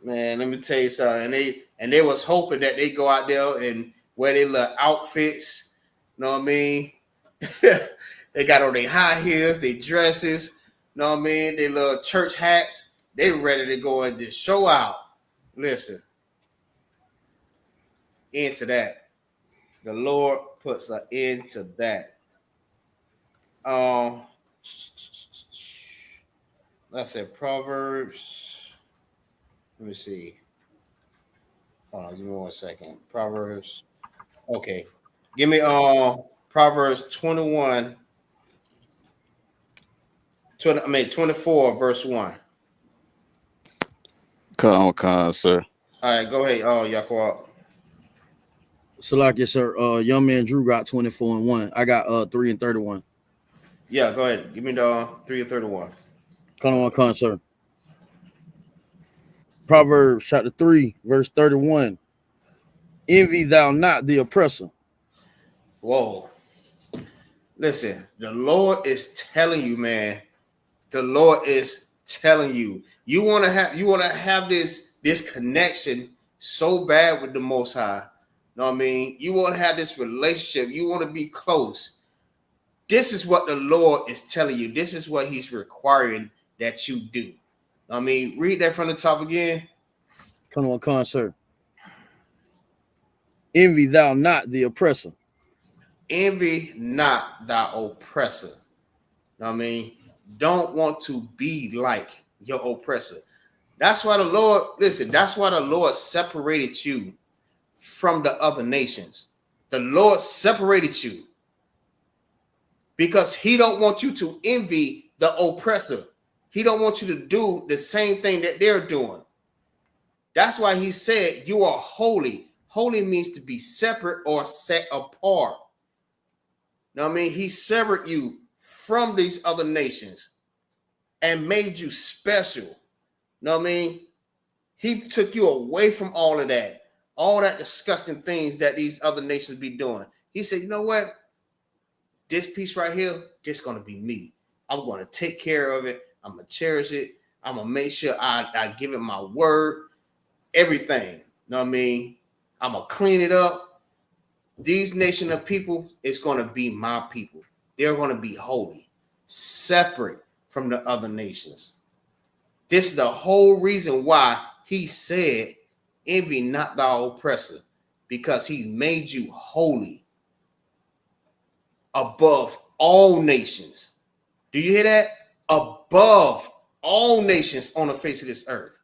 Man, let me tell you something. And they was hoping that they go out there and wear their little outfits. You know what I mean? They got on their high heels, their dresses, you know what I mean? Their little church hats. They ready to go and just show out. Listen, into that. The Lord puts an end to that. Let's say Proverbs. Let me see. Hold on, give me 1 second. Proverbs. Okay. Give me Proverbs 21. 24, verse 1.
Come on, sir.
All right, go ahead. Oh, Yaquab.
Salakia, sir. Young man Drew got 24 and 1. I got 3 and 31.
Yeah, go ahead. Give me the 3 and 31.
Come on, sir. Proverbs chapter 3, verse 31. Envy thou not the oppressor.
Whoa. Listen, the Lord is telling you, man. The Lord is telling you. You want to have this connection so bad with the Most High. You know what I mean? You want to have this relationship. You want to be close. This is what the Lord is telling you. This is what He's requiring that you do. I mean, read that from the top again.
Come on, sir. Envy thou not the oppressor.
Envy not thy oppressor. I mean, don't want to be like your oppressor. That's why the Lord separated you from the other nations. The Lord separated you because He don't want you to envy the oppressor. He don't want you to do the same thing that they're doing. That's why He said you are holy. Holy means to be separate or set apart. Now, I mean, He severed you from these other nations and made you special. Know what I mean? He took you away from all that disgusting things that these other nations be doing. He said, you know what? This piece right here, this going to be me. I'm going to take care of it. I'm going to cherish it. I'm going to make sure I give it my word, everything. Know what I mean? I'm going to clean it up. These nation of people is going to be my people. They're going to be holy, separate from the other nations. This is the whole reason why He said, envy not thy oppressor, because He made you holy above all nations. Do you hear that? Above all nations on the face of this earth.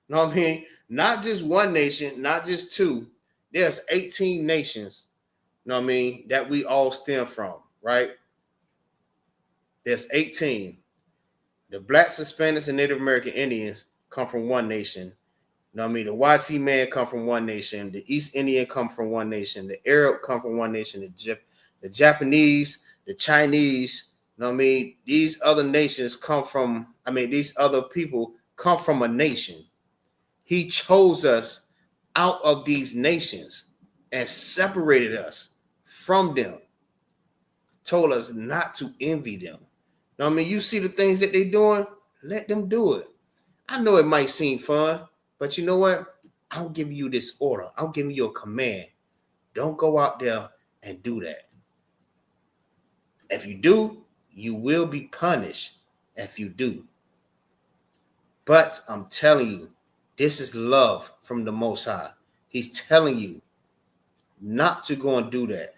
You know what I mean? Not just one nation, not just two. There's 18 nations, you know what I mean, that we all stem from, right? There's 18. The Blacks, Hispanics, and Native American Indians come from one nation. You know what I mean? The YT man come from one nation. The East Indian come from one nation. The Arab come from one nation. The Japanese, the Chinese, you know what I mean? These other nations these other people come from a nation. He chose us out of these nations and separated us from them. Told us not to envy them. Now, I mean, you see the things that they're doing, let them do it. I know it might seem fun, but you know what? I'm giving you this order. I'm giving you a command. Don't go out there and do that. If you do, you will be punished if you do. But I'm telling you, this is love from the Most High. He's telling you not to go and do that.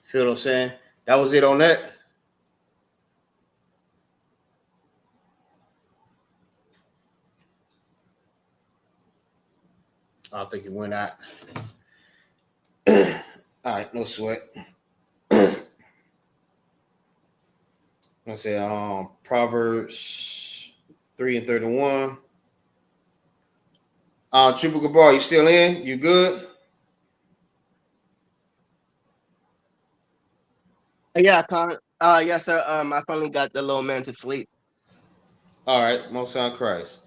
Feel what I'm saying? That was it on that. I think it went out. All right, no sweat. Let's say Proverbs 3 and 31. Triple Gabar, you still in? You good?
Yeah, Con. Yes, sir. I finally got the little man to sleep.
All right, most on Christ.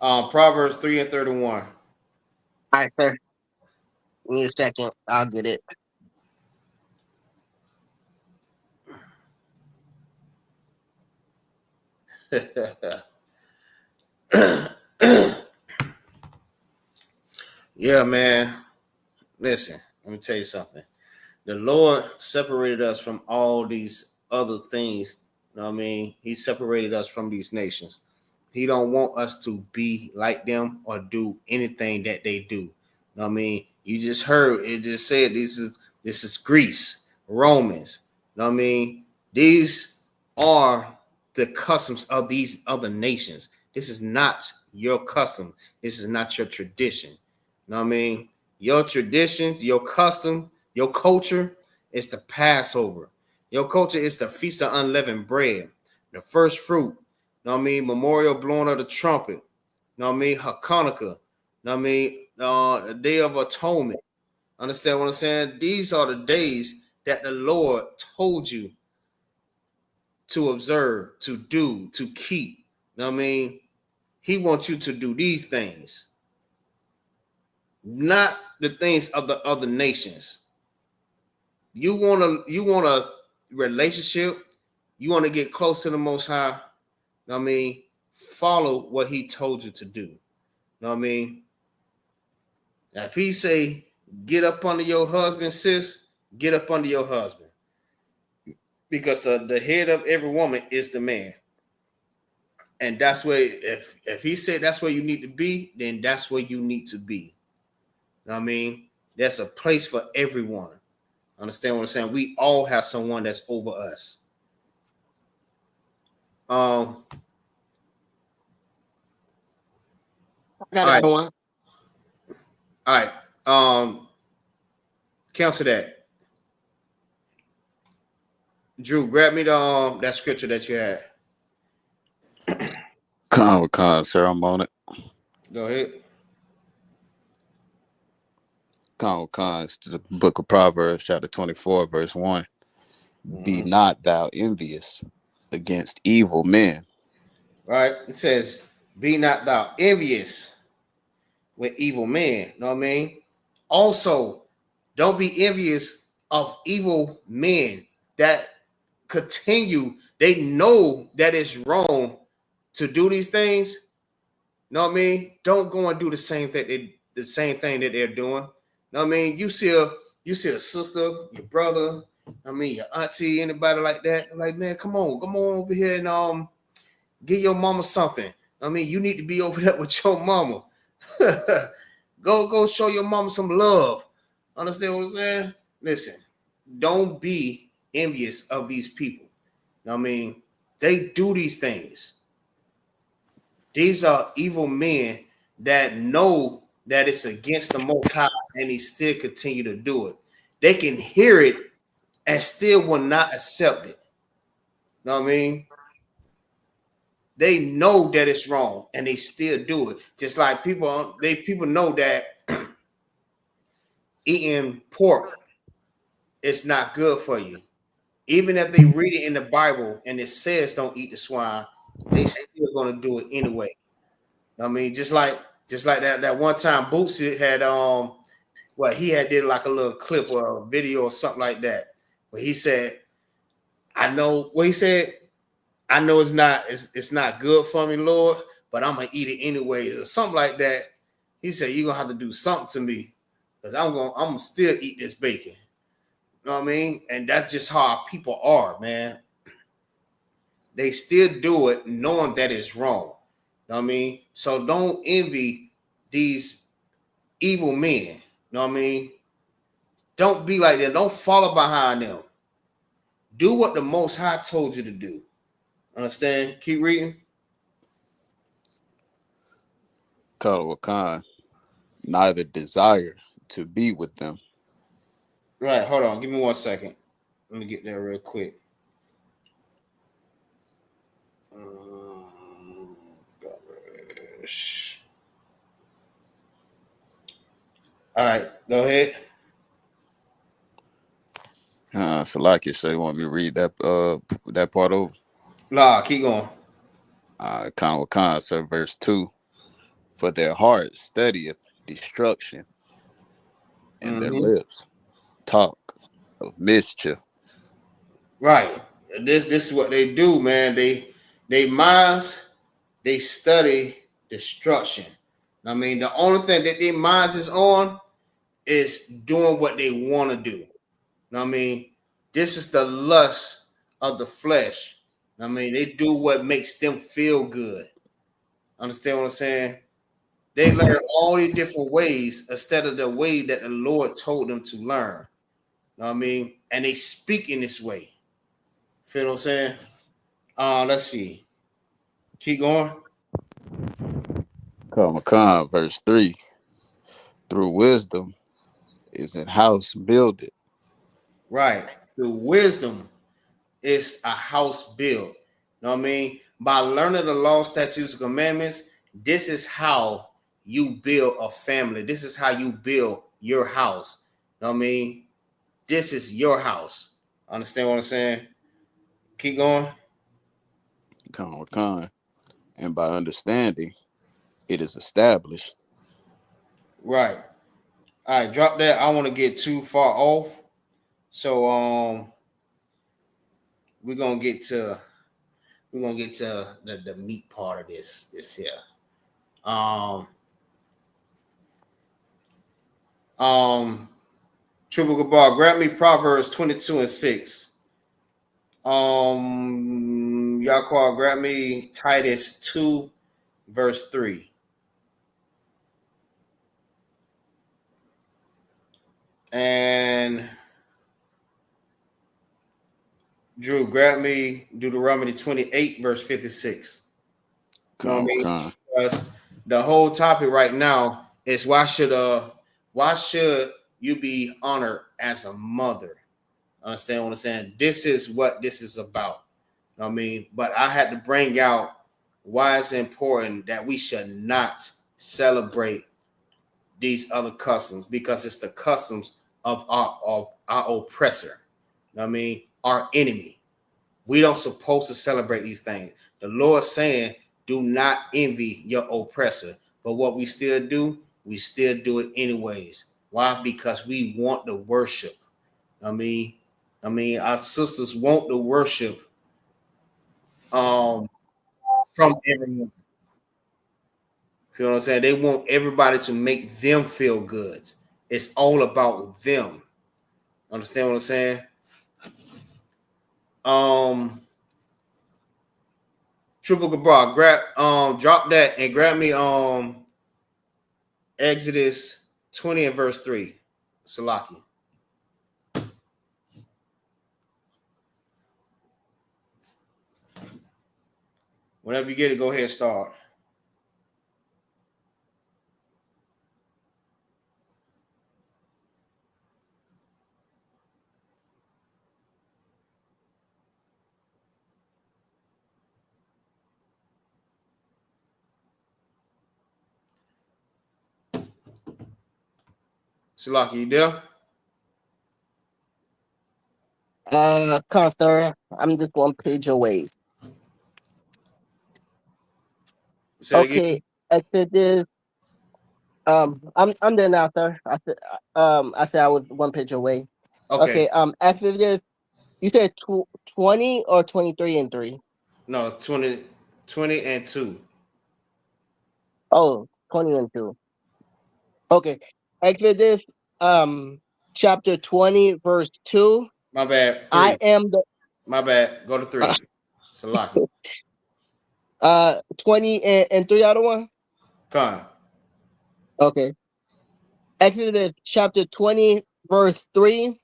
Proverbs 3:31.
All right, sir. Give me a second. I'll get it.
Yeah, man. Listen, let me tell you something. The Lord separated us from all these other things. You know what I mean? He separated us from these nations. He don't want us to be like them or do anything that they do. You know what I mean? You just heard it just said this is Greece, Romans. You know what I mean? These are the customs of these other nations. This is not your custom. This is not your tradition. You know what I mean? Your tradition, your custom, your culture is the Passover. Your culture is the Feast of Unleavened Bread, the first fruit. You know what I mean? Memorial blowing of the trumpet. You know what I mean? Hanukkah. You know what I mean? The Day of Atonement. Understand what I'm saying? These are the days that the Lord told you to observe, to do, to keep. You know what I mean? He wants you to do these things, not the things of the other nations. You want a relationship, you want to get close to the Most High. You know what I mean? Follow what He told you to do. You know what I mean? Now, if He say get up under your husband, sis, get up under your husband, because the head of every woman is the man, and that's where if He said that's where you need to be, then that's where you need to be. You know what I mean? There's a place for everyone. Understand what I'm saying? We all have someone that's over us. All right.
One.
All right. Cancel that. Drew, grab me the that scripture that you had.
Con, sir, I'm on it.
Go ahead.
Con, it's the book of Proverbs, chapter 24, verse 1. Be not thou envious against evil men.
Right. It says, be not thou envious with evil men. Know what I mean? Also, don't be envious of evil men that continue. They know that it's wrong to do these things. Know what I mean? Don't go and do the same thing that they're doing. Know what I mean? You see a sister, your brother, I mean your auntie, anybody like that. Like, man, come on over here and get your mama something. I mean, you need to be over there with your mama. Go show your mama some love. Understand what I'm saying? Listen, don't be envious of these people. I mean, they do these things. These are evil men that know that it's against the Most High, and he still continue to do it. They can hear it and still will not accept it. Know what I mean? They know that it's wrong, and they still do it. Just like people know that eating pork is not good for you. Even if they read it in the Bible and it says don't eat the swine, they still gonna do it anyway. I mean, just like that one time Bootsy had he had did like a little clip or a video or something like that, where he said, I know it's not good for me, Lord, but I'm gonna eat it anyways, or something like that. He said, you're gonna have to do something to me, because I'm gonna still eat this bacon. You know what I mean? And that's just how our people are, man. They still do it knowing that it's wrong. You know what I mean? So don't envy these evil men. You know what I mean? Don't be like them. Don't follow behind them. Do what the Most High told you to do. Understand? Keep reading.
Con, neither desire to be with them.
Right. Hold on. Give me 1 second. Let me get there real quick. All right. Go ahead.
Salaki, so you want me to read that part over?
Nah, keep going.
Khan, so verse 2. For their heart studieth destruction, and their lips talk of mischief.
Right. This is what they do, man. They minds, they study destruction. I mean, the only thing that their minds is on is doing what they want to do. I mean, this is the lust of the flesh. I mean, they do what makes them feel good. Understand what I'm saying? They learn all these different ways instead of the way that the Lord told them to learn. I mean, and they speak in this way. Feel what I'm saying? Let's see. Keep going.
Khan, verse 3. Through wisdom is an house builded.
Right. The wisdom is a house built. You know what I mean? By learning the law, statutes, and commandments, this is how you build a family. This is how you build your house. You know what I mean? This is your house. Understand what I'm saying? Keep going.
Khan. And by understanding, it is established.
Right. All right, drop that. I want to get too far off. So we're gonna get to the meat part of this here. Triple Gabar, grab me Proverbs 22:6. Yaquar, grab me Titus 2, verse 3. And Drew, grab me Deuteronomy 28, verse 56. You know what I mean? Because the whole topic right now is why should you be honored as a mother? Understand what I'm saying? This is what this is about. You know what I mean? But I had to bring out why it's important that we should not celebrate these other customs, because it's the customs of our oppressor. You know what I mean? Our enemy. We don't supposed to celebrate these things. The Lord saying, do not envy your oppressor. But what we still do it anyways. Why? Because we want the worship. I mean, our sisters want the worship from everyone. You know what I'm saying? They want everybody to make them feel good. It's all about them. Understand what I'm saying? Triple Gabra, drop that and grab me Exodus 20 and verse 3. Salaki. Whenever you get it, go ahead and start. Salaki, you there?
Sir, I'm just one page away.
Say it
Okay, Exodus. I'm there now, sir. I said I was one page away.
Okay.
Exodus. You said 20 or 23 and 3?
No, 20 and 2.
Oh, 20 and 2. Okay. Exodus chapter 20, verse 2.
My bad. 3.
I am the
My bad. Go to 3. Salaki.
20 and 3 out of 1?
Come.
Okay. Exodus chapter 20, verse 3.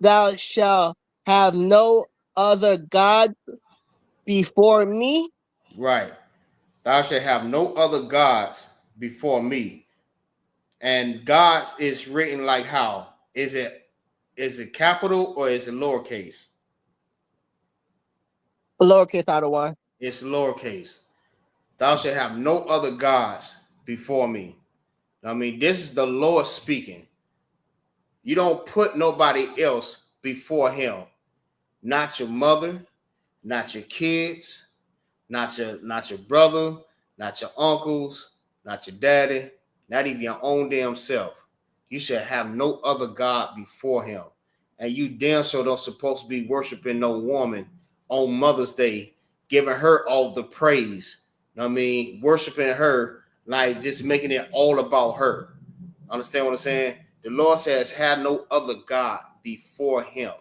Thou shalt have no other gods before me.
Right. Thou shalt have no other gods before me. And gods is written like how? Is it capital or is it lowercase?
Lowercase out of 1.
It's lowercase. Thou shalt have no other gods before me. I mean, this is the Lord speaking. You don't put nobody else before him. Not your mother, not your kids, not your brother, not your uncles, not your daddy, not even your own damn self. You should have no other God before him. And you damn sure don't supposed to be worshiping no woman on Mother's Day, giving her all the praise. You know what I mean? Worshiping her, like just making it all about her. Understand what I'm saying? The Lord says, have no other God before him.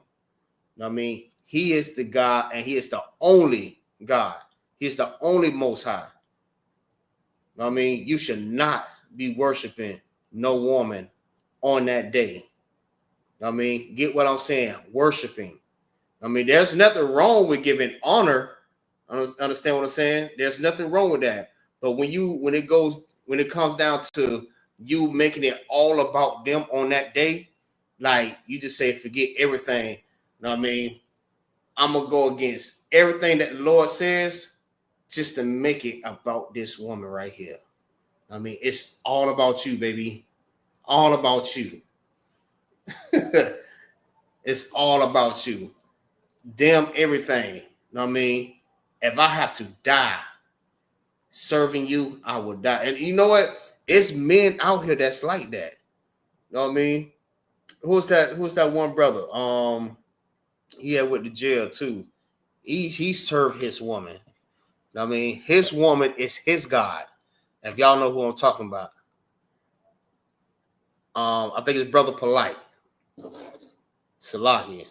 You know what I mean? He is the God, and he is the only God. He is the only Most High. You know what I mean? You should not be worshiping no woman on that day. You know what I mean? Get what I'm saying? Worshiping. I mean, there's nothing wrong with giving honor. Understand what I'm saying? There's nothing wrong with that. But when it comes down to you making it all about them on that day, like you just say, forget everything. You know what I mean? I'm going to go against everything that the Lord says just to make it about this woman right here. I mean, it's all about you, baby. All about you. It's all about you. Damn everything. You know what I mean? If I have to die serving you, I will die. And you know what? It's men out here that's like that. You know what I mean? Who's that one brother? He had with the jail too. He served his woman. You know what I mean? His woman is his God. If y'all know who I'm talking about. I think it's Brother Polite. Salahi. You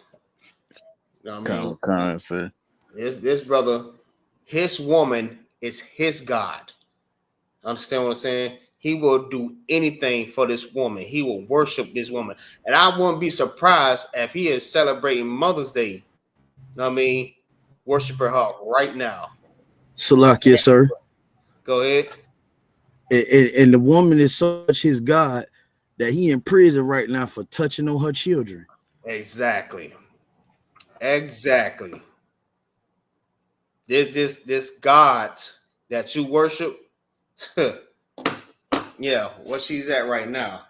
know what I mean?
Kind, sir.
This brother, his woman is his God. Understand what I'm saying? He will do anything for this woman. He will worship this woman. And I wouldn't be surprised if he is celebrating Mother's Day. You know what I mean? Worshiping her right now.
Salakia, sir.
Go ahead.
And the woman is such his God that he in prison right now for touching on her children. Exactly.
This God that you worship, yeah, where she's at right now.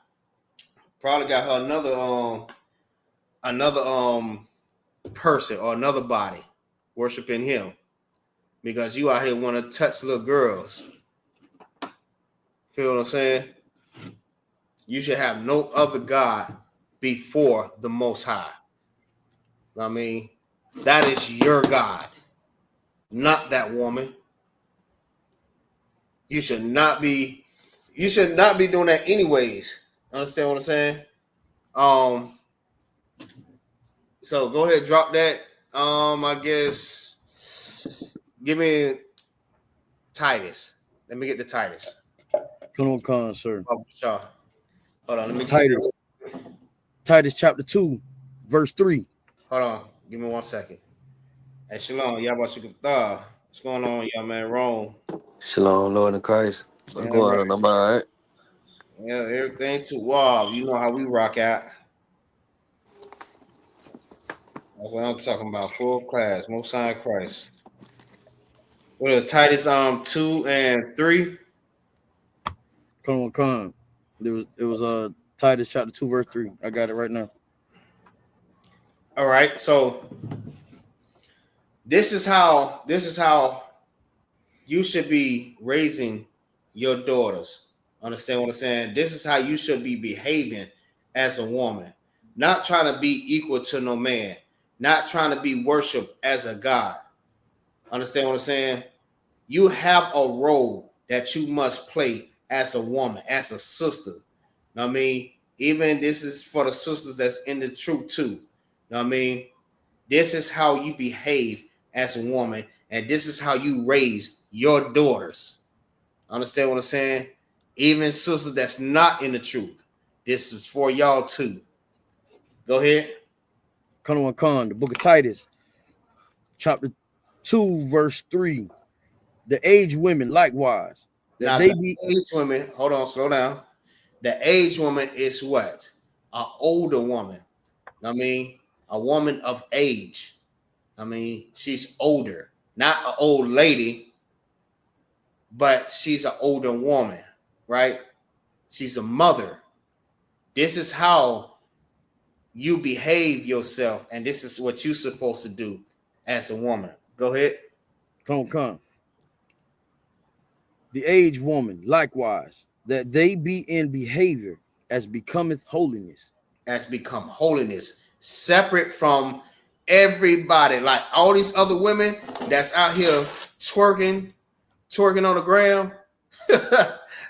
Probably got her another person or another body worshiping him, because you out here want to touch little girls. Feel what I'm saying? You should have no other God before the Most High. I mean, that is your God, not that woman. You should not be doing that anyways. Understand what I'm saying? So go ahead, drop that. I guess give me Titus. Let me get the Titus.
Come on, sir.
Oh, sure. Hold on, let me
Titus chapter 2, verse 3.
Hold on, give me 1 second. Hey, Shalom, Yahweh. What's going on, y'all, man? Rome.
Shalom, Lord in Christ. What's going on? I'm all right.
Yeah, everything too wild. You know how we rock out. That's what I'm talking about. Full class, Most High Christ. What is Titus 2 and 3?
Come on. It was Titus chapter 2, verse 3. I got it right now.
All right, so this is how you should be raising your daughters. Understand what I'm saying? This is how you should be behaving as a woman. Not trying to be equal to no man. Not trying to be worshipped as a God. Understand what I'm saying? You have a role that you must play as a woman, as a sister. Know what I mean? Even this is for the sisters that's in the truth too. Know what I mean? This is how you behave as a woman, and this is how you raise your daughters. Understand what I'm saying? Even sisters that's not in the truth. This is for y'all too. Go ahead.
Come on, the book of Titus, chapter 2, verse 3. The aged women likewise.
Now, the aged women, hold on, slow down. The aged woman is what? An older woman. I mean, a woman of age. I mean, she's older. Not an old lady, but she's an older woman, right? She's a mother. This is how you behave yourself, and this is what you're supposed to do as a woman. Go ahead.
Come. The aged woman, likewise, that they be in behavior as becometh holiness.
As become holiness, separate from everybody, like all these other women that's out here twerking on the ground,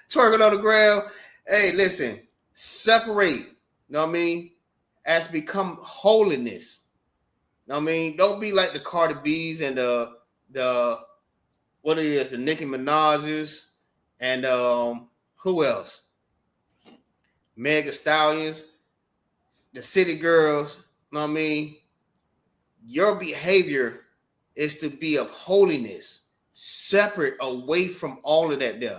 twerking on the ground. Hey, listen, separate. You know what I mean? As become holiness. You know what I mean? Don't be like the Cardi B's and the what it is, the Nicki Minaj's and who else? Mega Stallions, the City Girls. You know what I mean? Your behavior is to be of holiness, separate away from all of that there. You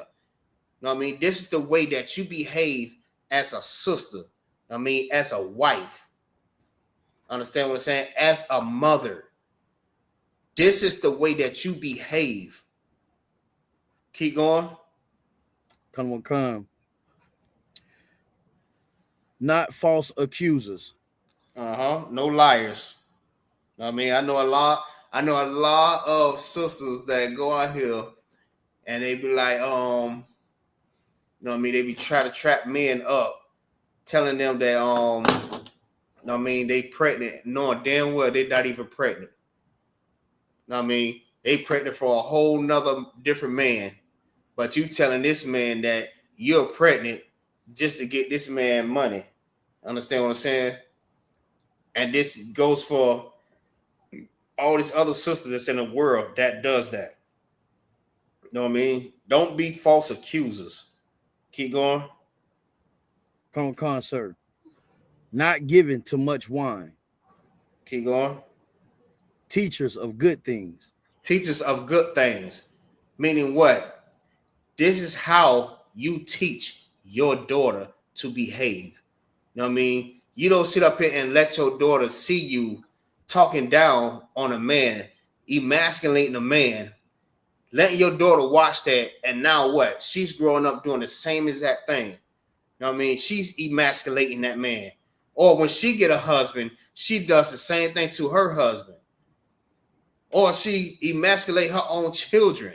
know what I mean? This is the way that you behave as a sister. I mean, as a wife. Understand what I'm saying? As a mother. This is the way that you behave. Keep going.
Come. Not false accusers.
No liars. I mean, I know a lot of sisters that go out here and they be like, you know what I mean, they be trying to trap men up, telling them that you know what I mean, they pregnant, knowing damn well they're not even pregnant. You know what I mean? They pregnant for a whole nother different man. But you telling this man that you're pregnant just to get this man money. Understand what I'm saying? And this goes for all these other sisters that's in the world that does that. You know what I mean? Don't be false accusers. Keep going.
Come, sir. Not given to much wine.
Keep going.
Teachers of good things.
Teachers of good things. Meaning what? This is how you teach your daughter to behave. You know what I mean? You don't sit up here and let your daughter see you talking down on a man, emasculating a man, letting your daughter watch that, and now what? She's growing up doing the same exact thing. You know what I mean? She's emasculating that man. Or when she get a husband, she does the same thing to her husband. Or she emasculate her own children,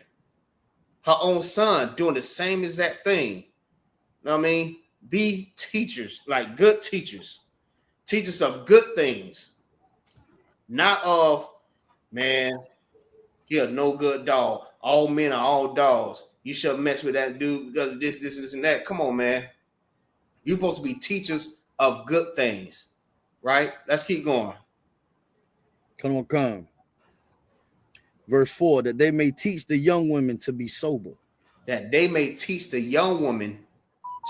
her own son, doing the same exact thing. You know what I mean? Be teachers, like good teachers. Teachers of good things. Not of, man, he a no good dog. All men are all dogs. You shouldn't mess with that dude because of this, and that. Come on, man. You're supposed to be teachers of good things, right? Let's keep going.
Come. Verse 4, that they may teach the young women to be sober.
That they may teach the young woman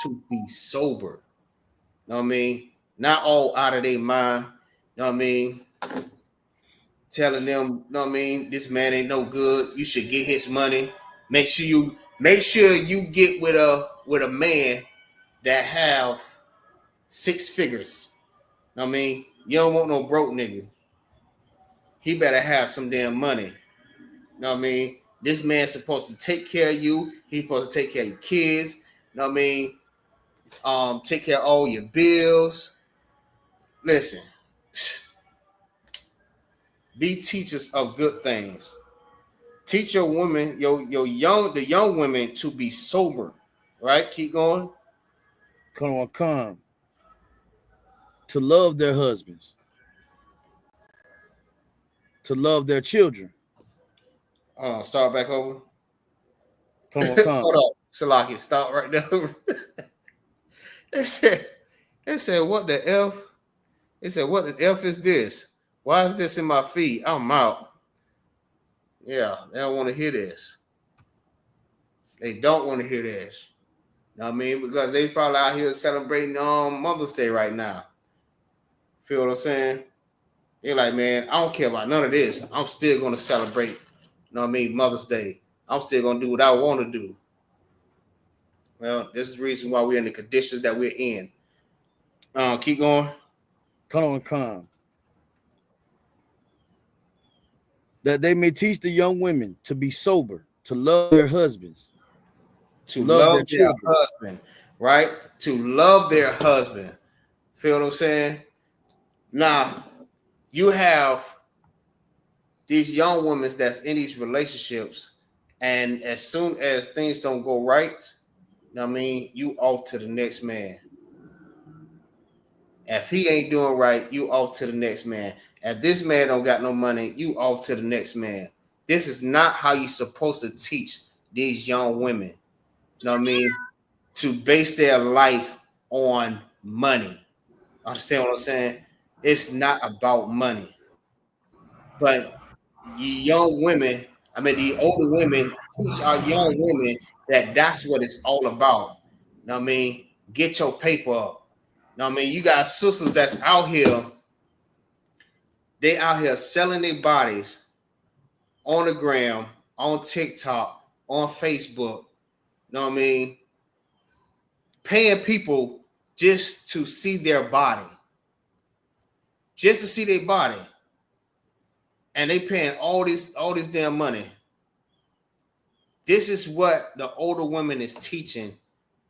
to be sober. You know what I mean? Not all out of their mind. You know what I mean? Telling them, you know what I mean, this man ain't no good. You should get his money. Make sure you get with a man that have 6 figures. You know what I mean? You don't want no broke nigga. He better have some damn money. You know what I mean? This man's supposed to take care of you. He's supposed to take care of your kids. You know what I mean? Take care of all your bills. Listen. Be teachers of good things. Teach your women, the young women to be sober. Right? Keep going.
Come. To love their husbands. To love their children.
Hold on, start back over.
Come.
Hold on, Salaki, stop right there. They said, what the F? They said, what the F is this? Why is this in my feed? I'm out. Yeah, they don't want to hear this. They don't want to hear this. You know what I mean? Because they probably out here celebrating Mother's Day right now. Feel what I'm saying? They're like, man, I don't care about none of this. I'm still going to celebrate, you know what I mean, Mother's Day. I'm still going to do what I want to do. Well, this is the reason why we're in the conditions that we're in. Keep going.
Come. That they may teach the young women to be sober, to love their husbands,
to love their husband, right? To love their husband. Feel what I'm saying? Now, you have these young women that's in these relationships, and as soon as things don't go right, you know what I mean, you off to the next man. If he ain't doing right, you off to the next man. If this man don't got no money, you off to the next man. This is not how you're supposed to teach these young women. You know what I mean? To base their life on money. Understand what I'm saying? It's not about money. But you young women, I mean the older women teach our young women that that's what it's all about. You know what I mean? Get your paper up. You know what I mean? You got sisters that's out here, they out here selling their bodies on the gram, on TikTok, on Facebook. You know what I mean? Paying people just to see their body. Just to see their body. And they paying all this damn money. This is what the older women is teaching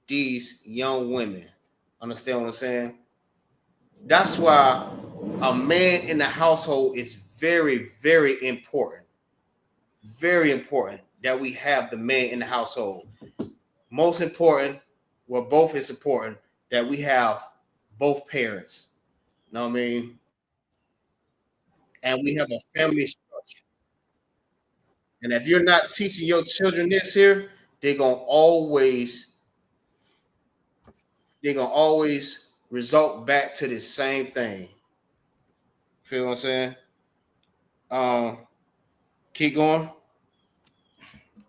these young women. Understand what I'm saying? That's why a man in the household is very, very important. Very important that we have the man in the household. Most important, well, both is important, that we have both parents. You know what I mean? And we have a family structure. And if you're not teaching your children this here, they're gonna always result back to the same thing. Feel what I'm saying? Keep going.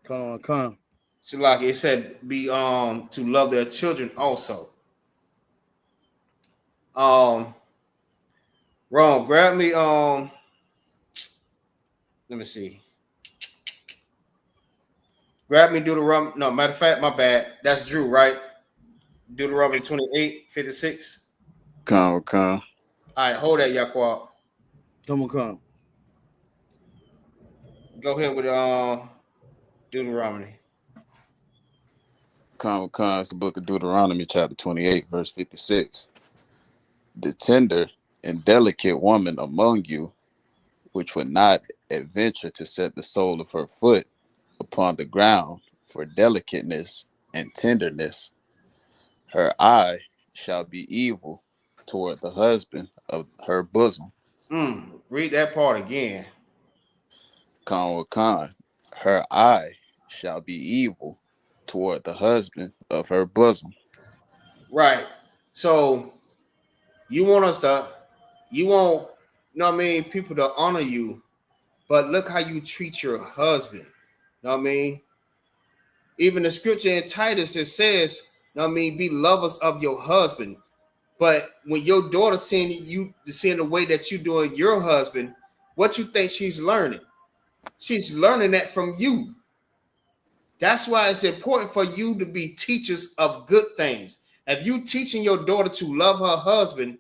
Come.
So like it said, be to love their children also. Wrong. Grab me. Let me see. Grab me Deuteronomy. No, matter of fact, my bad. That's Drew, right? Deuteronomy 28:56.
Come.
All right, hold that, Yaquab.
Come.
Go ahead with Deuteronomy.
Come. It's the book of Deuteronomy, chapter 28, verse 56. The tender and delicate woman among you, which would not adventure to set the sole of her foot upon the ground for delicateness and tenderness, her eye shall be evil toward the husband of her bosom.
Read that part again.
Con. Her eye shall be evil toward the husband of her bosom.
Right. So you want, you know what I mean, people to honor you, but look how you treat your husband. You know what I mean? Even the scripture in Titus, it says, you know what I mean, be lovers of your husband. But when your daughter seeing the way that you doing your husband, what you think she's learning? She's learning that from you. That's why it's important for you to be teachers of good things. If you teaching your daughter to love her husband, you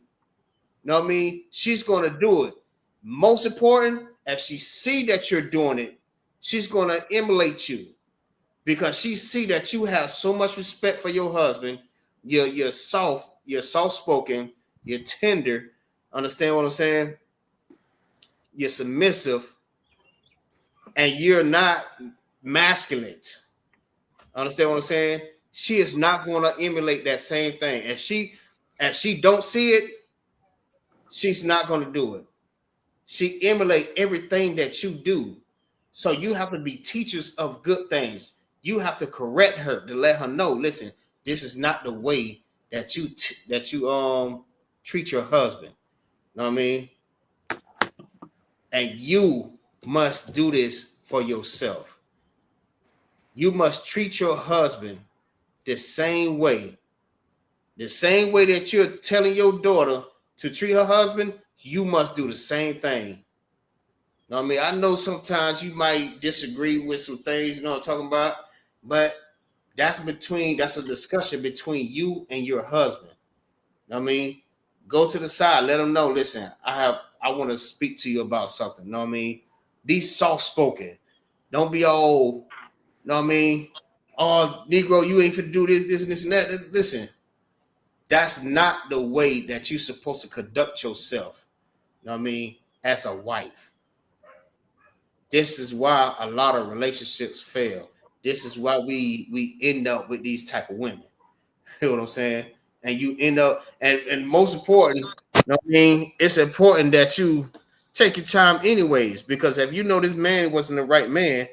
know what I mean, she's going to do it. Most important, if she see that you're doing it, she's going to emulate you because she see that you have so much respect for your husband. You're soft-spoken, you're tender. Understand what I'm saying? You're submissive, and you're not masculine. Understand what I'm saying? She is not going to emulate that same thing. If she don't see it, she's not going to do it. She emulate everything that you do. So you have to be teachers of good things. You have to correct her to let her know, listen, this is not the way that you treat your husband. You know what I mean? And you must do this for yourself. You must treat your husband the same way. The same way that you're telling your daughter to treat her husband, you must do the same thing. You know what I mean? I know sometimes you might disagree with some things, you know what I'm talking about, but that's a discussion between you and your husband. You know what I mean? Go to the side, let them know, listen, I want to speak to you about something. You know what I mean? Be soft-spoken. Don't be all, you know what I mean? Oh, Negro, you ain't finna do this, and that. Listen, that's not the way that you're supposed to conduct yourself. know what I mean, as a wife. This is why a lot of relationships fail. This is why we end up with these type of women. You know what I'm saying? And you end up, and most important, you know what I mean, it's important that you take your time anyways, because if you know this man wasn't the right man,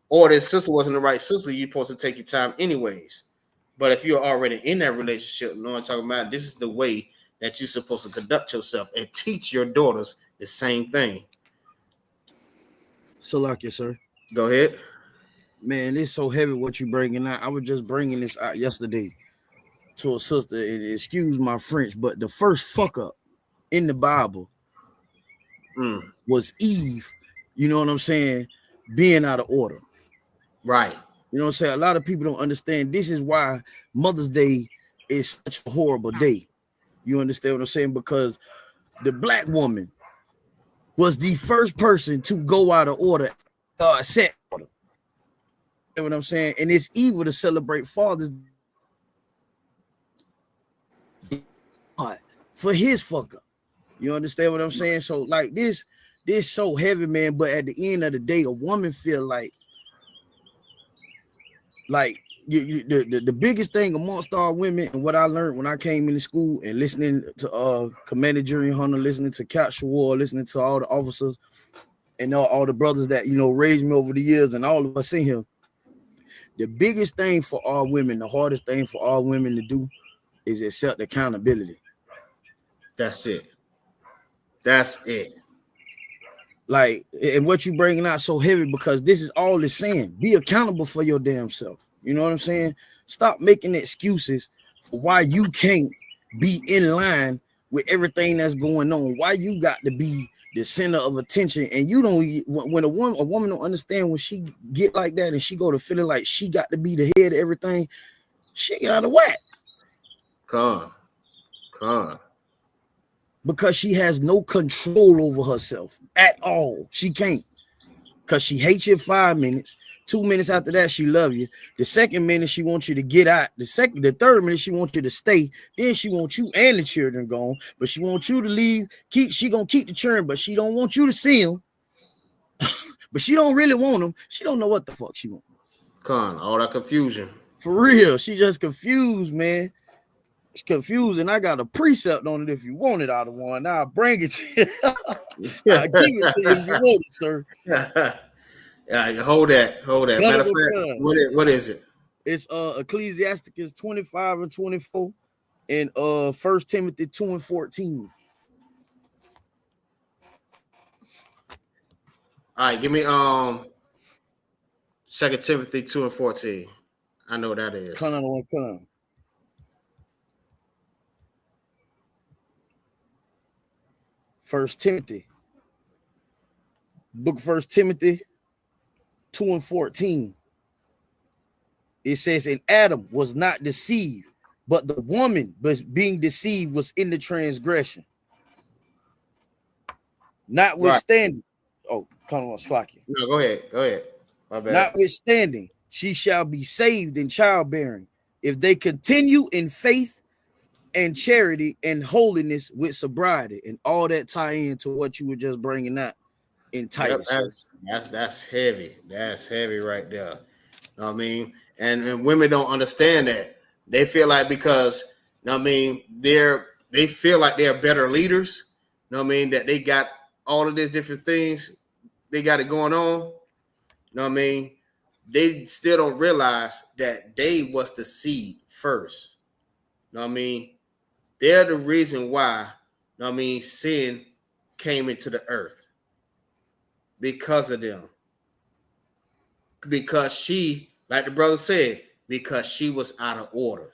or this sister wasn't the right sister, you're supposed to take your time anyways. But if you're already in that relationship, you know what I'm talking about, this is the way that you're supposed to conduct yourself and teach your daughters the same thing.
Salakia, sir.
Go ahead.
Man, it's so heavy what you bringing out. I was just bringing this out yesterday to a sister, and excuse my French, but the first fuck up in the Bible was Eve, you know what I'm saying, being out of order.
Right.
You know what I'm saying? A lot of people don't understand. This is why Mother's Day is such a horrible day. You understand what I'm saying? Because the black woman was the first person to go out of order, set order. You know what I'm saying? And it's evil to celebrate Father's Day for his fuck up. You understand what I'm saying? So like this so heavy, man. But at the end of the day, a woman feel like the biggest thing amongst our women, and what I learned when I came into school and listening to Commander Jury Hunter, listening to Cat Shawar, listening to all the officers and all the brothers that, you know, raised me over the years, and all of us in here, the biggest thing for our women, the hardest thing for our women to do is accept accountability.
That's it. That's it.
Like, and what you bringing out so heavy, because this is all it's saying. Be accountable for your damn self. You know what I'm saying? Stop making excuses for why you can't be in line with everything that's going on. Why you got to be the center of attention, and you don't. When a woman don't understand, when she get like that and she go to feeling like she got to be the head of everything, she get out of whack.
Come.
Because she has no control over herself at all. She can't. Because she hates you 5 minutes. 2 minutes after that, she love you. The second minute, she wants you to get out. The third minute, she wants you to stay. Then she wants you and the children gone. But she wants you to leave. She gonna keep the children, but she don't want you to see them. But she don't really want them. She don't know what the fuck she want.
All that confusion. For
real. She just confused, man. She's confused, and I got a precept on it. If you want it out of one, I'll bring it to you. I'll give it to you if you want it, sir.
Yeah, hold that. Matter of fact, what is it?
It's Ecclesiasticus 25 and 24, and 1 Timothy 2 and 14.
All right, give me 2 Timothy 2 and 14. I know what that is.
Come on. 1 Timothy. Book of 1 Timothy 2 and 14. It says, and Adam was not deceived, but the woman being deceived was in the transgression. Notwithstanding, come on, Slacky.
No, go ahead. My bad.
Notwithstanding, she shall be saved in childbearing if they continue in faith and charity and holiness with sobriety, and all that tie into what you were just bringing out in Titus.
That's heavy. That's heavy right there. You know what I mean? And women don't understand that. They feel like because, you know what I mean, they feel like they're better leaders. You know what I mean? That they got all of these different things. They got it going on. You know what I mean? They still don't realize that they was the seed first. You know what I mean? They're the reason why, you know what I mean, sin came into the earth. Because of them. Because she, like the brother said, because she was out of order.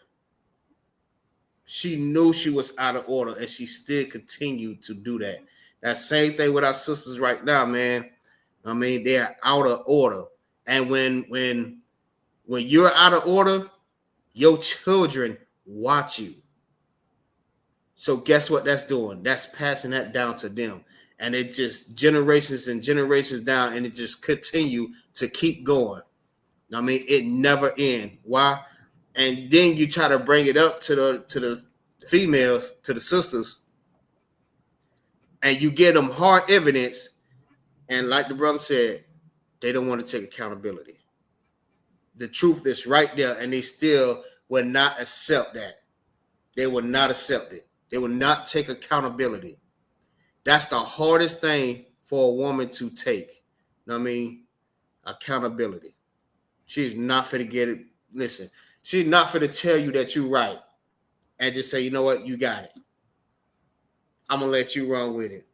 She knew she was out of order, and she still continued to do that. That same thing with our sisters right now, man. I mean, they're out of order. And when you're out of order, your children watch you. So guess what that's doing? That's passing that down to them. And it just generations and generations down, and it just continue to keep going. I mean, it never ends. Why? And then you try to bring it up to the females, to the sisters, and you give them hard evidence, and like the brother said, they don't want to take accountability. The truth is right there, and they still will not accept that. They will not accept it. They will not take accountability. That's the hardest thing for a woman to take. You know what I mean? Accountability. She's not for to get it. Listen, she's not for to tell you that you're right and just say, you know what, you got it. I'm gonna let you run with it.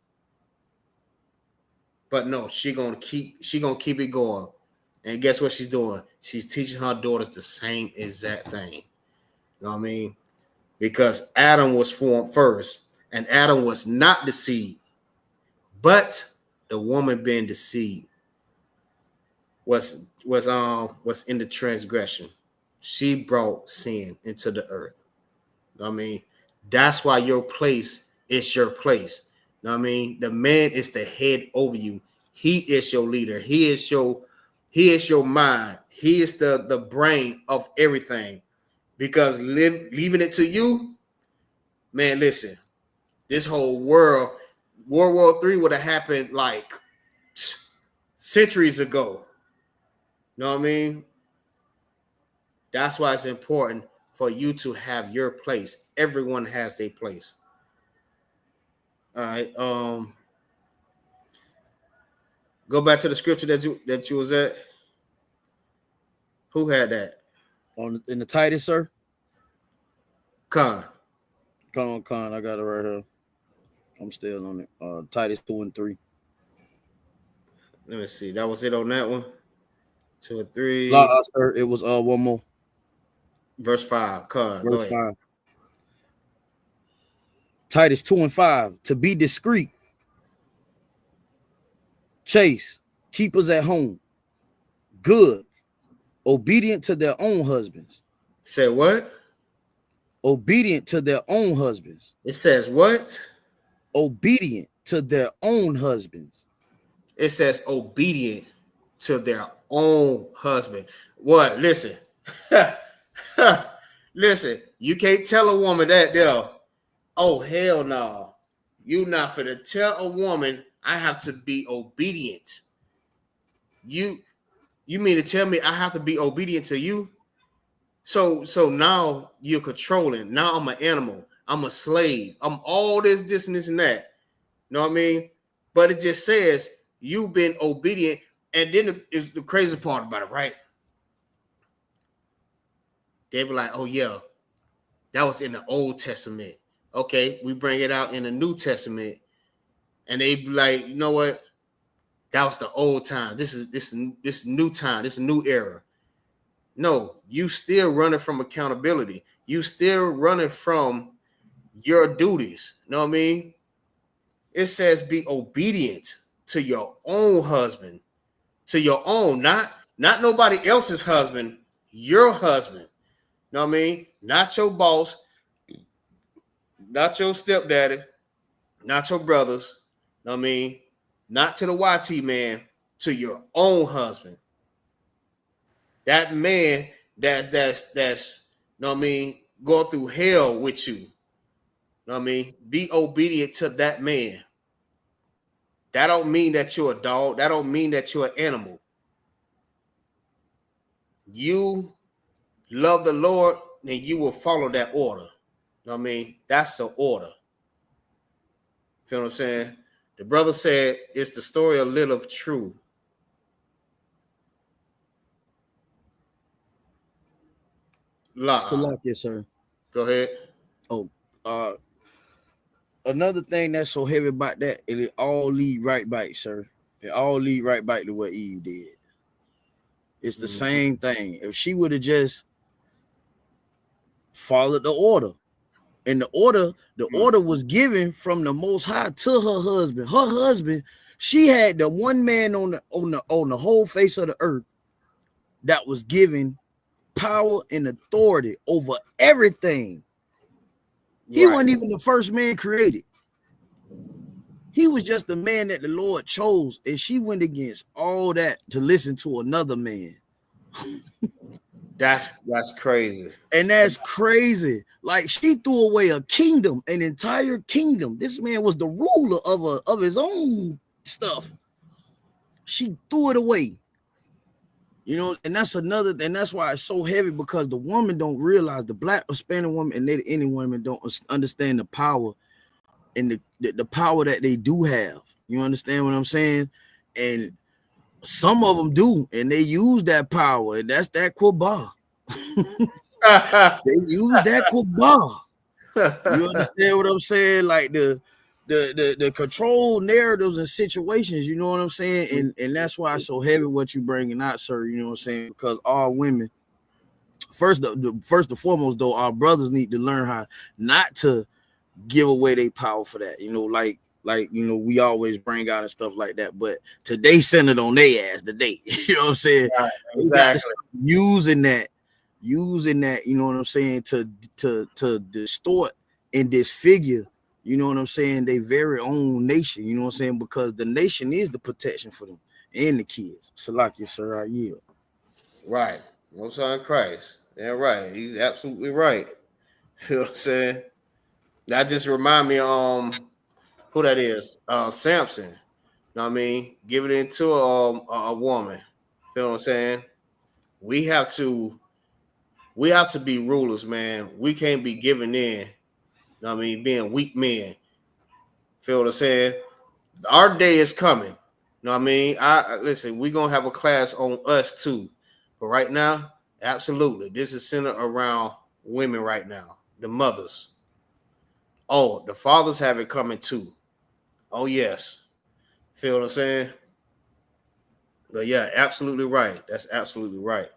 But no, she gonna keep it going. And guess what she's doing? She's teaching her daughters the same exact thing. You know what I mean? Because Adam was formed first, and Adam was not deceived, but the woman being deceived was in the transgression. She brought sin into the earth. You know what I mean? That's why your place is your place. You know what I mean? The man is the head over you. He is your leader. He is your mind. He is the brain of everything. Because leaving it to you, man, listen, this whole World War III would have happened like centuries ago. You know what I mean? That's why it's important for you to have your place. Everyone has their place. All right. Go back to the scripture that you was at. Who had that?
In the Titus, sir?
Con.
I got it right here. I'm still on it. Titus 2 and 3.
Let me see. That was it on that one. 2 and 3.
No, sir, it was one more.
Verse 5. Con.
Verse 5. Titus 2 and 5. To be discreet, chaste, keepers at home, good, obedient to their own husbands.
Say what?
Obedient to their own husbands.
It says what?
Obedient to their own husbands.
It says obedient to their own husband. What? Listen. Listen, you can't tell a woman that there. Oh, hell no. You not for to tell a woman I have to be obedient. You mean to tell me I have to be obedient to you? So now you're controlling. Now I'm an animal. I'm a slave. I'm all this, and this, and that. You know what I mean? But it just says you've been obedient. And then is the crazy part about it, right? They be like, oh, yeah, that was in the Old Testament. Okay, we bring it out in the New Testament. And they be like, you know what? That was the old time. This is new time. This is a new era. No, you still running from accountability. You still running from your duties. You know what I mean? It says be obedient to your own husband, to your own, not nobody else's husband, your husband. You know what I mean? Not your boss, not your stepdaddy, not your brothers. You know what I mean? Not to the YT man, to your own husband. That man that's you know what I mean, going through hell with you. You know what I mean? Be obedient to that man. That don't mean that you're a dog. That don't mean that you're an animal. You love the Lord, then you will follow that order. You know what I mean? That's the order. Feel what I'm saying? The brother said it's the story of little true.
Yes, sir.
Go ahead.
Oh, another thing that's so heavy about that, it all lead right back, sir. It all lead right back to what Eve did. It's the same thing. If she would have just followed the order, and the order was given from the Most High to her husband. Her husband, she had the one man on the whole face of the earth that was given power and authority over everything. He wasn't even the first man created. He was just the man that the Lord chose, and she went against all that to listen to another man.
That's crazy.
And that's crazy. Like she threw away a kingdom, an entire kingdom. This man was the ruler of his own stuff. She threw it away. You know, and that's why it's so heavy, because the woman don't realize, the Black Hispanic woman and any women don't understand the power and the power that they do have. You understand what I'm saying? And some of them do, and they use that power, and that's that Quba. They use that Quba. You understand what I'm saying? Like the control narratives and situations, you know what I'm saying? And that's why it's so heavy what you bringing out, sir. You know what I'm saying? Because all women, first and foremost, though, our brothers need to learn how not to give away their power for that. You know, like you know, we always bring out and stuff like that. But today centered on their ass today. You know what I'm saying?
Right, exactly.
Using that, you know what I'm saying, to distort and disfigure, you know what I'm saying, their very own nation, you know what I'm saying, because the nation is the protection for them and the kids. Salakia, sir, I yield.
Right. Most on Christ. Yeah, right. He's absolutely right. You know what I'm saying? That just remind me who that is. Samson. You know what I mean? Give it into a woman. You know what I'm saying? We have to be rulers, man. We can't be giving in. You know what I mean? Being weak men. Feel what I'm saying? Our day is coming. You know what I mean? Listen, we're gonna have a class on us too. But right now, absolutely. This is centered around women right now, the mothers. Oh, the fathers have it coming too. Oh, yes. Feel what I'm saying? But yeah, absolutely right. That's absolutely right.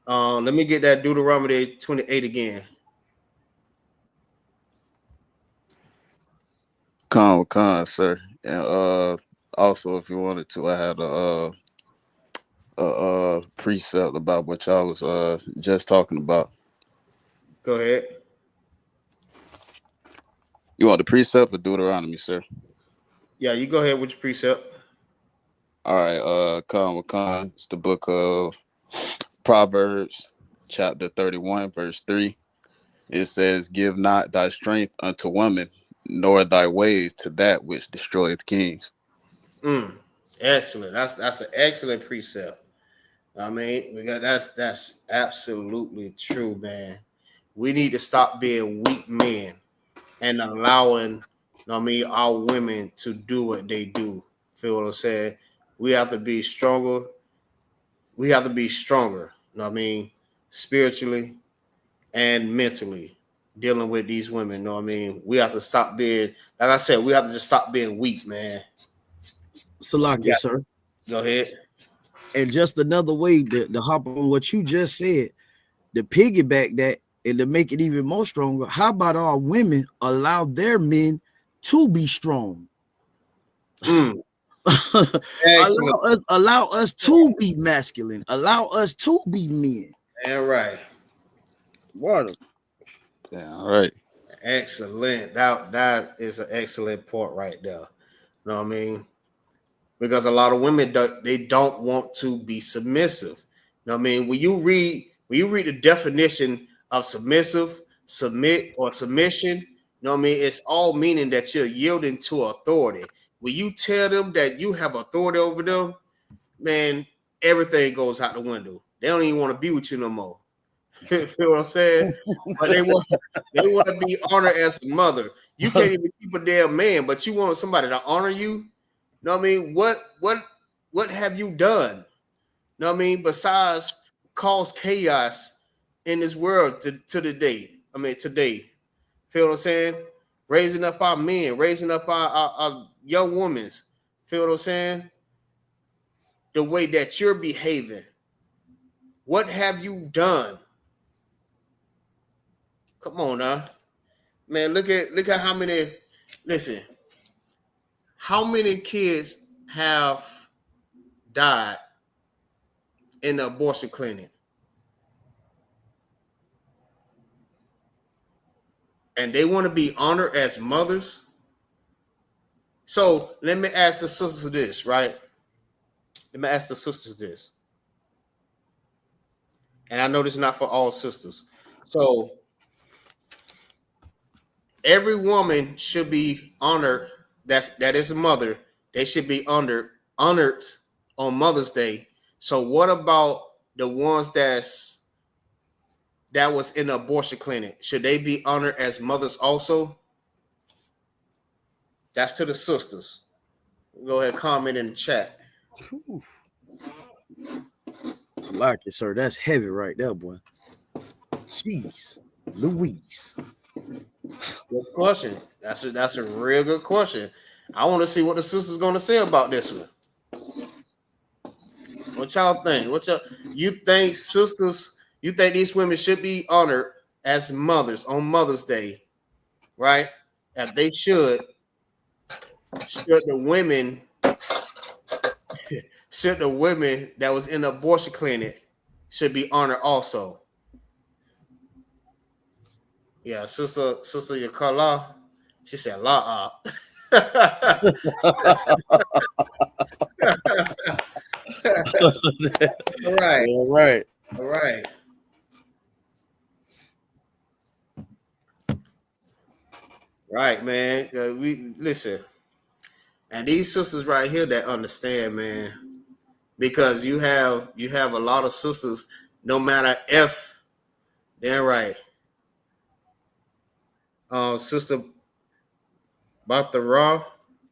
Let me get that Deuteronomy 28 again.
Con, sir. And also, if you wanted to, I had a precept about what y'all was just talking about.
Go ahead.
You want the precept or Deuteronomy, sir?
Yeah, you go ahead with your precept.
All right, Con. It's the book of Proverbs, chapter 31, verse 3. It says, "Give not thy strength unto woman, nor thy ways to that which destroyeth kings."
Excellent. That's an excellent precept. I mean, that's absolutely true, man. We need to stop being weak men and allowing, our women to do what they do. Feel what I'm saying? We have to be stronger. We have to be stronger. You know what I mean? Spiritually and mentally, dealing with these women. You know what I mean? We have to stop being, like I said, we have to just stop being weak, man.
Salakia, sir.
Go ahead.
And just another way to hop on what you just said, to piggyback that and to make it even more stronger, how about our women allow their men to be strong? allow us to be masculine, allow us to be men.
Yeah, right.
Water.
Yeah, all right.
Excellent. That is an excellent point right there. You know what I mean? Because a lot of women they don't want to be submissive. You know what I mean? When you read the definition of submissive, submit, or submission, you know what I mean? It's all meaning that you're yielding to authority. When you tell them that you have authority over them, man, everything goes out the window. They don't even want to be with you no more. Feel what I'm saying? But they want to be honored as a mother. You can't even keep a damn man, but you want somebody to honor you. You know what I mean? What have you done? You know what I mean? Besides cause chaos in this world today. Feel what I'm saying? Raising up our men, raising up our young women. Feel what I'm saying? The way that you're behaving. What have you done? Come on now. Man, look at how many, listen, how many kids have died in the abortion clinic? And they want to be honored as mothers. So let me ask the sisters this, right? Let me ask the sisters this. and I know this is not for all sisters. So every woman should be honored. That is a mother. They should be honored on Mother's Day. So what about the ones that was in the abortion clinic? Should they be honored as mothers also? That's to the sisters. Go ahead, comment in the chat.
Like it, sir. That's heavy right there, boy. Jeez, Louise.
Good question. That's a real good question. I want to see what the sisters going to say about this one. What y'all think? You think sisters? You think these women should be honored as mothers on Mother's Day, right? If they should the women that was in the abortion clinic should be honored also? Yeah, sister Yakala, she said la. All right. Right, man. We listen, and these sisters right here that understand, man, because you have a lot of sisters. No matter if they're right, sister Batara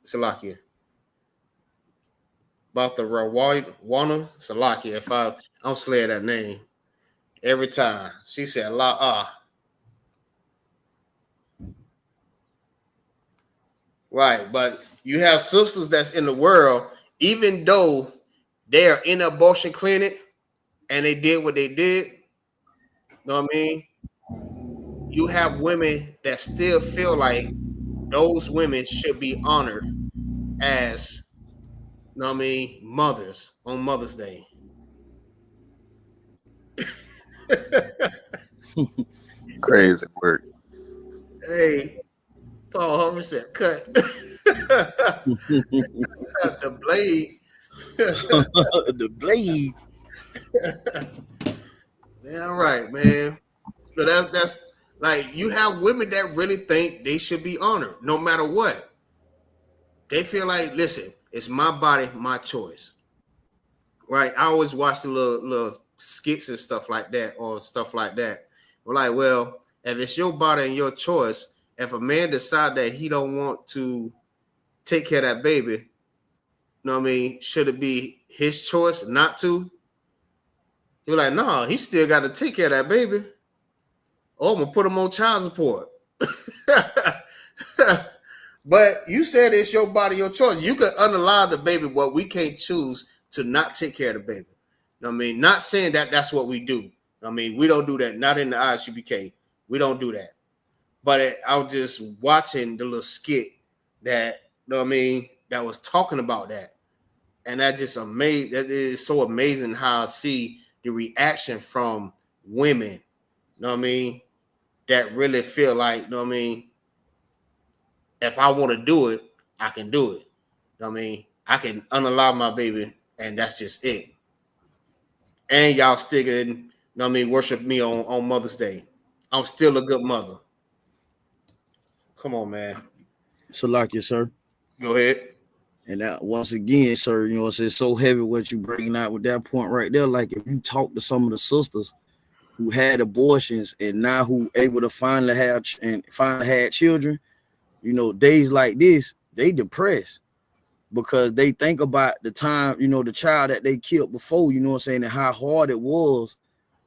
Salakia, Batara Wana Salakia. If I'm slaying that name every time, she said la. Right, but you have sisters that's in the world, even though they are in an abortion clinic and they did what they did. You know what I mean? You have women that still feel like those women should be honored as, you know what I mean, mothers on Mother's Day.
Crazy work.
Hey, Paul Homer said, cut. The blade.
The blade.
Yeah, all right, man. So that's like, you have women that really think they should be honored no matter what. They feel like, listen, it's my body, my choice. Right? I always watch the little skits and stuff like that, or stuff like that. We're like, well, if it's your body and your choice, if a man decide that he don't want to take care of that baby, you know what I mean, should it be his choice not to? You're like, no, he still got to take care of that baby. Oh, I'm gonna put him on child support. But you said it's your body, your choice. You can unalive the baby, but we can't choose to not take care of the baby. You know what I mean? Not saying that that's what we do. I mean, we don't do that. Not in the ISUPK. We don't do that. But I was just watching the little skit that, you know what I mean, that was talking about that. And that just amazing. That is so amazing how I see the reaction from women, you know what I mean, that really feel like, you know what I mean, if I want to do it, I can do it. You know what I mean? I can unalive my baby, and that's just it. And y'all still can, you know what I mean, worship me on Mother's Day. I'm still a good mother. Come on, man.
Salakia, sir.
Go ahead.
And that, once again, sir, you know, it's so heavy what you bringing out with that point right there. Like, if you talk to some of the sisters who had abortions and now who able to finally had children, you know, days like this, they depressed because they think about the time, you know, the child that they killed before, you know what I'm saying, and how hard it was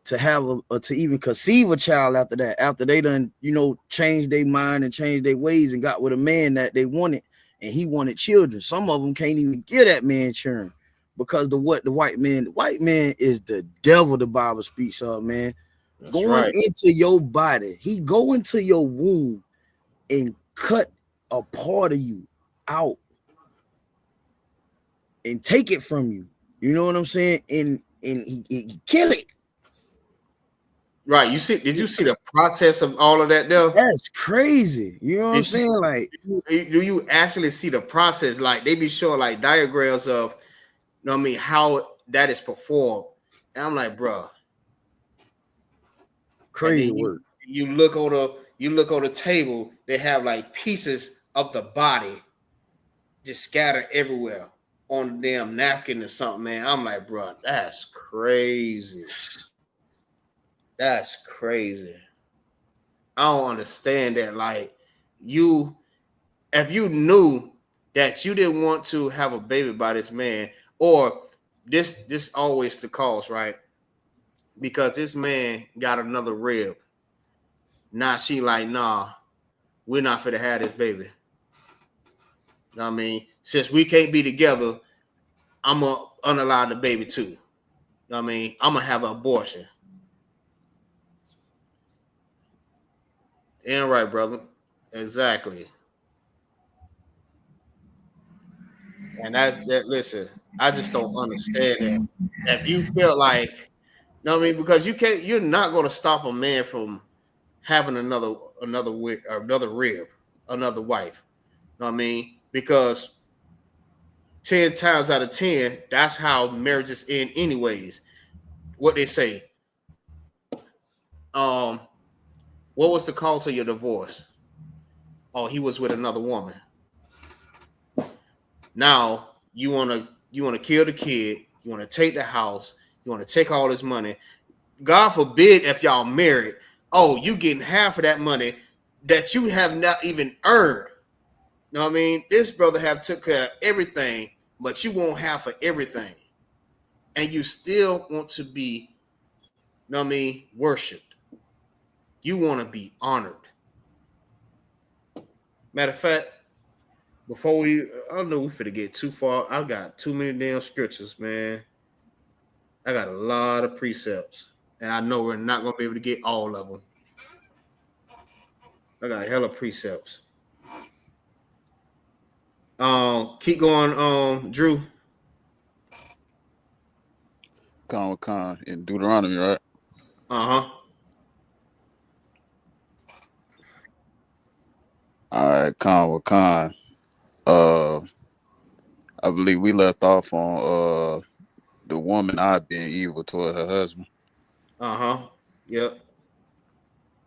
to have to even conceive a child after that, after they done, you know, changed their mind and changed their ways and got with a man that they wanted, and he wanted children. Some of them can't even get that man children because the white man is the devil, the Bible speaks of, man. That's going right into your body. He go into your womb and cut a part of you out and take it from you. You know what I'm saying? And he kill it.
Right. Did you see the process of all of that though?
That's crazy. You know what I'm saying? Like,
do you actually see the process? Like, they be showing like diagrams of, you know what I mean, how that is performed. And I'm like, bro,
crazy work.
You look on the table, they have like pieces of the body just scattered everywhere on the damn napkin or something, man. I'm like, bro, that's crazy. That's crazy. I don't understand that. Like, if you knew that you didn't want to have a baby by this man, or this always the cause, right? Because this man got another rib. Now she like, nah, we're not finna have this baby. You know what I mean? Since we can't be together, I'm gonna unallow the baby too. You know what I mean? I'm gonna have an abortion. Ain't right, brother. Exactly. And that's that. Listen, I just don't understand that. If you feel like, you know what I mean, because you're not gonna stop a man from having another rib, another wife. You know what I mean? Because 10 times out of 10, that's how marriages end anyways. What they say. What was the cause of your divorce? Oh, he was with another woman. Now you wanna kill the kid, you wanna take the house, you wanna take all this money. God forbid if y'all married, oh, you getting half of that money that you have not even earned. You know what I mean? This brother have took care of everything, but you won't have for everything. And you still want to be, you know what I mean, worshipped. You want to be honored. Matter of fact, before I don't know we finna get too far. I got too many damn scriptures, man. I got a lot of precepts. And I know we're not gonna be able to get all of them. I got a hell of precepts. Keep going, Drew.
Con in Deuteronomy, right?
Uh-huh.
All right, con. I believe we left off on the woman not being evil toward her husband.
Uh-huh. Yep.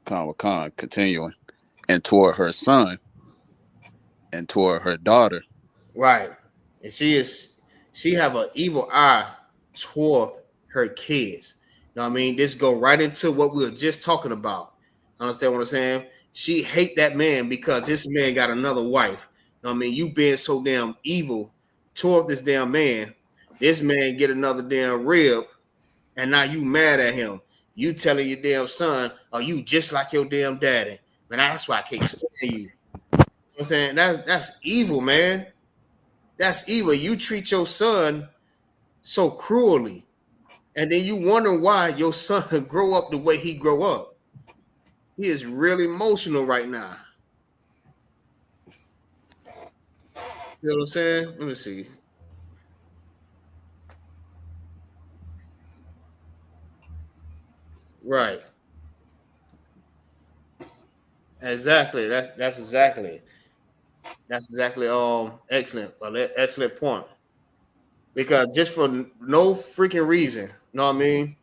Con, continuing. And toward her son and toward her daughter.
Right. And she have an evil eye toward her kids. You know what I mean? This go right into what we were just talking about. Understand what I'm saying? She hate that man because this man got another wife. You know what I mean? You being so damn evil toward this damn man. This man get another damn rib, and now you mad at him. You telling your damn son, "Oh, you just like your damn daddy." Man, that's why I can't stand you. You know what I'm saying? That's evil, man. That's evil. You treat your son so cruelly, and then you wonder why your son grow up the way he grow up. He is really emotional right now. You know what I'm saying? Let me see. Right. Exactly. That's exactly excellent. Excellent point. Because just for no freaking reason, you know what I mean?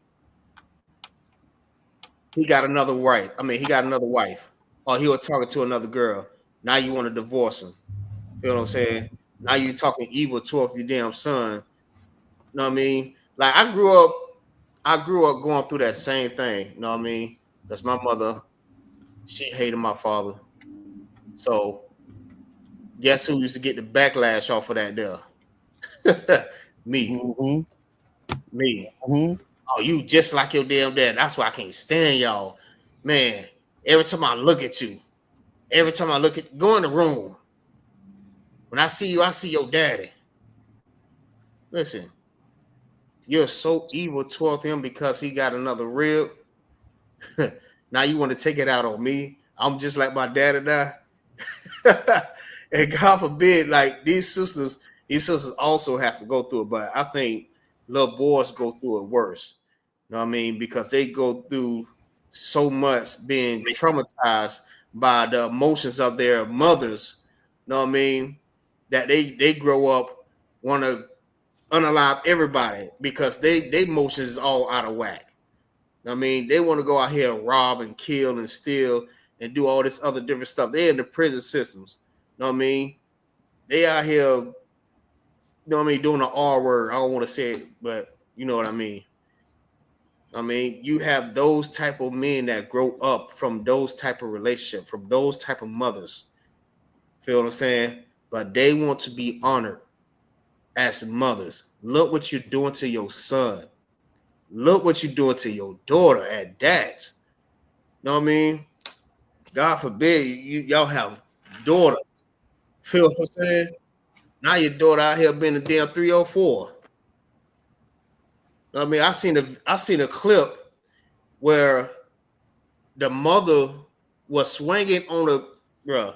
He got another wife. He got another wife. Or he was talking to another girl. Now you want to divorce him. You know what I'm saying? Now you talking evil towards your damn son. You know what I mean? Like I grew up going through that same thing. You know what I mean? Because my mother, she hated my father. So guess who used to get the backlash off of that there? Me.
Mm-hmm.
Me.
Mm-hmm.
Oh, you just like your damn dad. That's why I can't stand y'all. Man, every time I look at you, go in the room. When I see you, I see your daddy. Listen, you're so evil toward him because he got another rib. Now you want to take it out on me. I'm just like my daddy now. And God forbid, like these sisters also have to go through it. But I think little boys go through it worse. You know what I mean? Because they go through so much being traumatized by the emotions of their mothers. You know what I mean? That they grow up want to unalive everybody because they emotions is all out of whack. I mean, they want to go out here and rob and kill and steal and do all this other different stuff. They're in the prison systems. You know what I mean? They out here, you know what I mean, doing the R word. I don't want to say it, but you know what I mean. I mean, you have those type of men that grow up from those type of relationships, from those type of mothers. Feel what I'm saying? But they want to be honored as mothers. Look what you're doing to your son. Look what you're doing to your daughter at that. Know what I mean? God forbid y'all have daughters. Feel what I'm saying? Now your daughter out here being a damn 304. Know what I mean? I seen a clip where the mother was swinging on the bruh.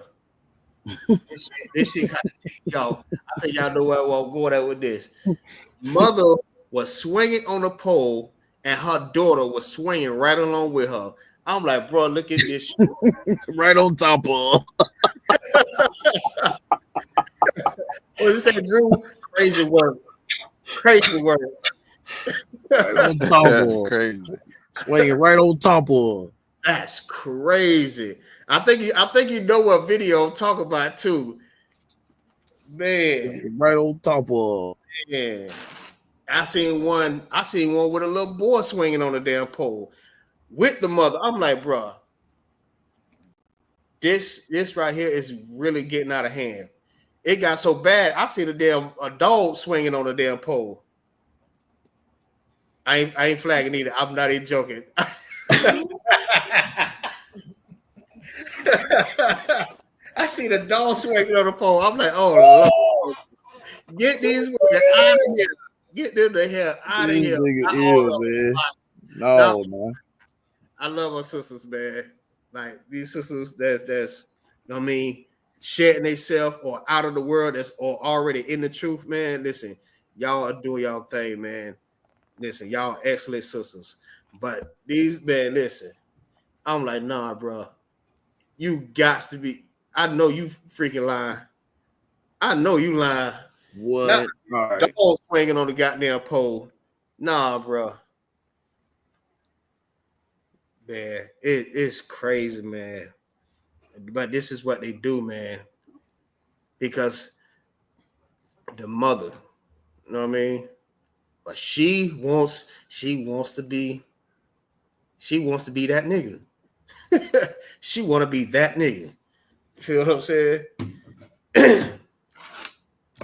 This shit kind of y'all. I think y'all know where I'm going at with this. Mother was swinging on the pole, and her daughter was swinging right along with her. I'm like, bro, look at this shit.
Right on top of her.
What you say, Drew? Crazy work. Crazy work.
Right on top of her.
Crazy.
Swinging right on top of her.
That's crazy. I think you know what video I'm talking about too. Man.
Right on top of her.
Yeah. I seen one with a little boy swinging on the damn pole with the mother. I'm like, bro, this right here is really getting out of hand. It got so bad. I seen a dog swinging on the damn pole. I ain't flagging either. I'm not even joking. I see the dog swinging on the pole. I'm like, oh Lord, get these women out of here. Get them the hell out of here.
Man. No, man.
I love our sisters, man. Like these sisters that's you know what I mean, shedding themselves or out of the world or already in the truth, man. Listen, y'all are doing y'all thing, man. Listen, y'all excellent sisters. But these men, listen, I'm like, nah, bro. You got to be. I know you freaking lying. I know you lying.
What? All right.
Dog swinging on the goddamn pole. Nah, bro. Man, it's crazy, man. But this is what they do, man. Because the mother, you know what I mean? But she wants to be that nigga. She want to be that nigga. You feel what I'm saying?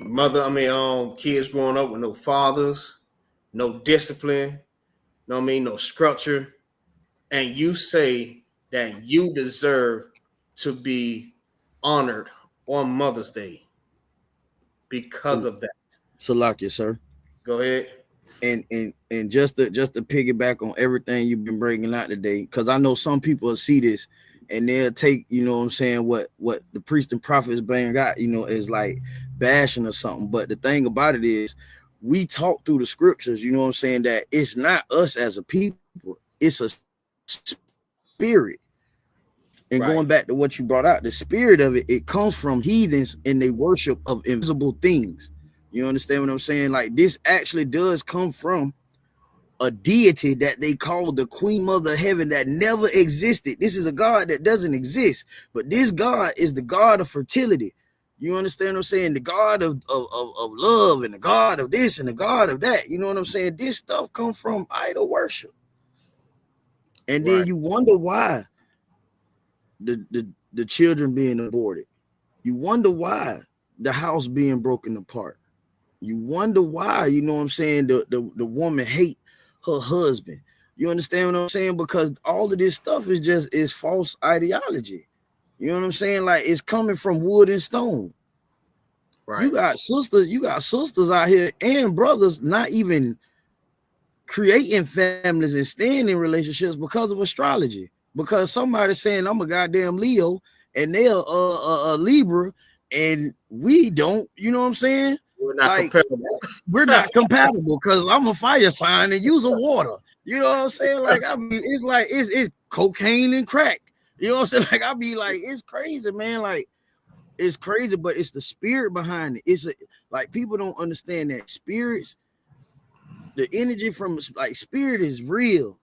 Mother, kids growing up with no fathers, no discipline, know what I mean, no structure, and you say that you deserve to be honored on Mother's Day because of that.
Salakia, sir.
Go ahead.
And just to piggyback on everything you've been bringing out today, because I know some people will see this and they'll take, you know what I'm saying, what the priest and prophets bring out, you know, is like bashing or something. But the thing about it is, we talk through the scriptures, you know what I'm saying, that it's not us as a people, it's a spirit. And right. Going back to what you brought out, the spirit of it comes from heathens and they worship of invisible things. You understand what I'm saying? Like, this actually does come from a deity that they call the Queen Mother of Heaven that never existed. This is a God that doesn't exist, but this God is the God of fertility. You understand what I'm saying? The God of love and the God of this and the God of that. You know what I'm saying? This stuff comes from idol worship. And then you wonder why the children being aborted. You wonder why the house being broken apart. You wonder why, you know what I'm saying, the woman hate her husband. You understand what I'm saying? Because all of this stuff is false ideology. You know what I'm saying? Like, it's coming from wood and stone. Right. You got sisters out here and brothers not even creating families and staying in relationships because of astrology. Because somebody's saying I'm a goddamn Leo and they're a Libra and we don't, you know what I'm saying?
We're not compatible.
We're not compatible because I'm a fire sign and use a water. You know what I'm saying? Like, I mean, it's like it's cocaine and crack. You know what I'm saying? Like, I be like, it's crazy, man. Like, it's crazy, but it's the spirit behind it. It's like, people don't understand that spirits, the energy from like spirit is real.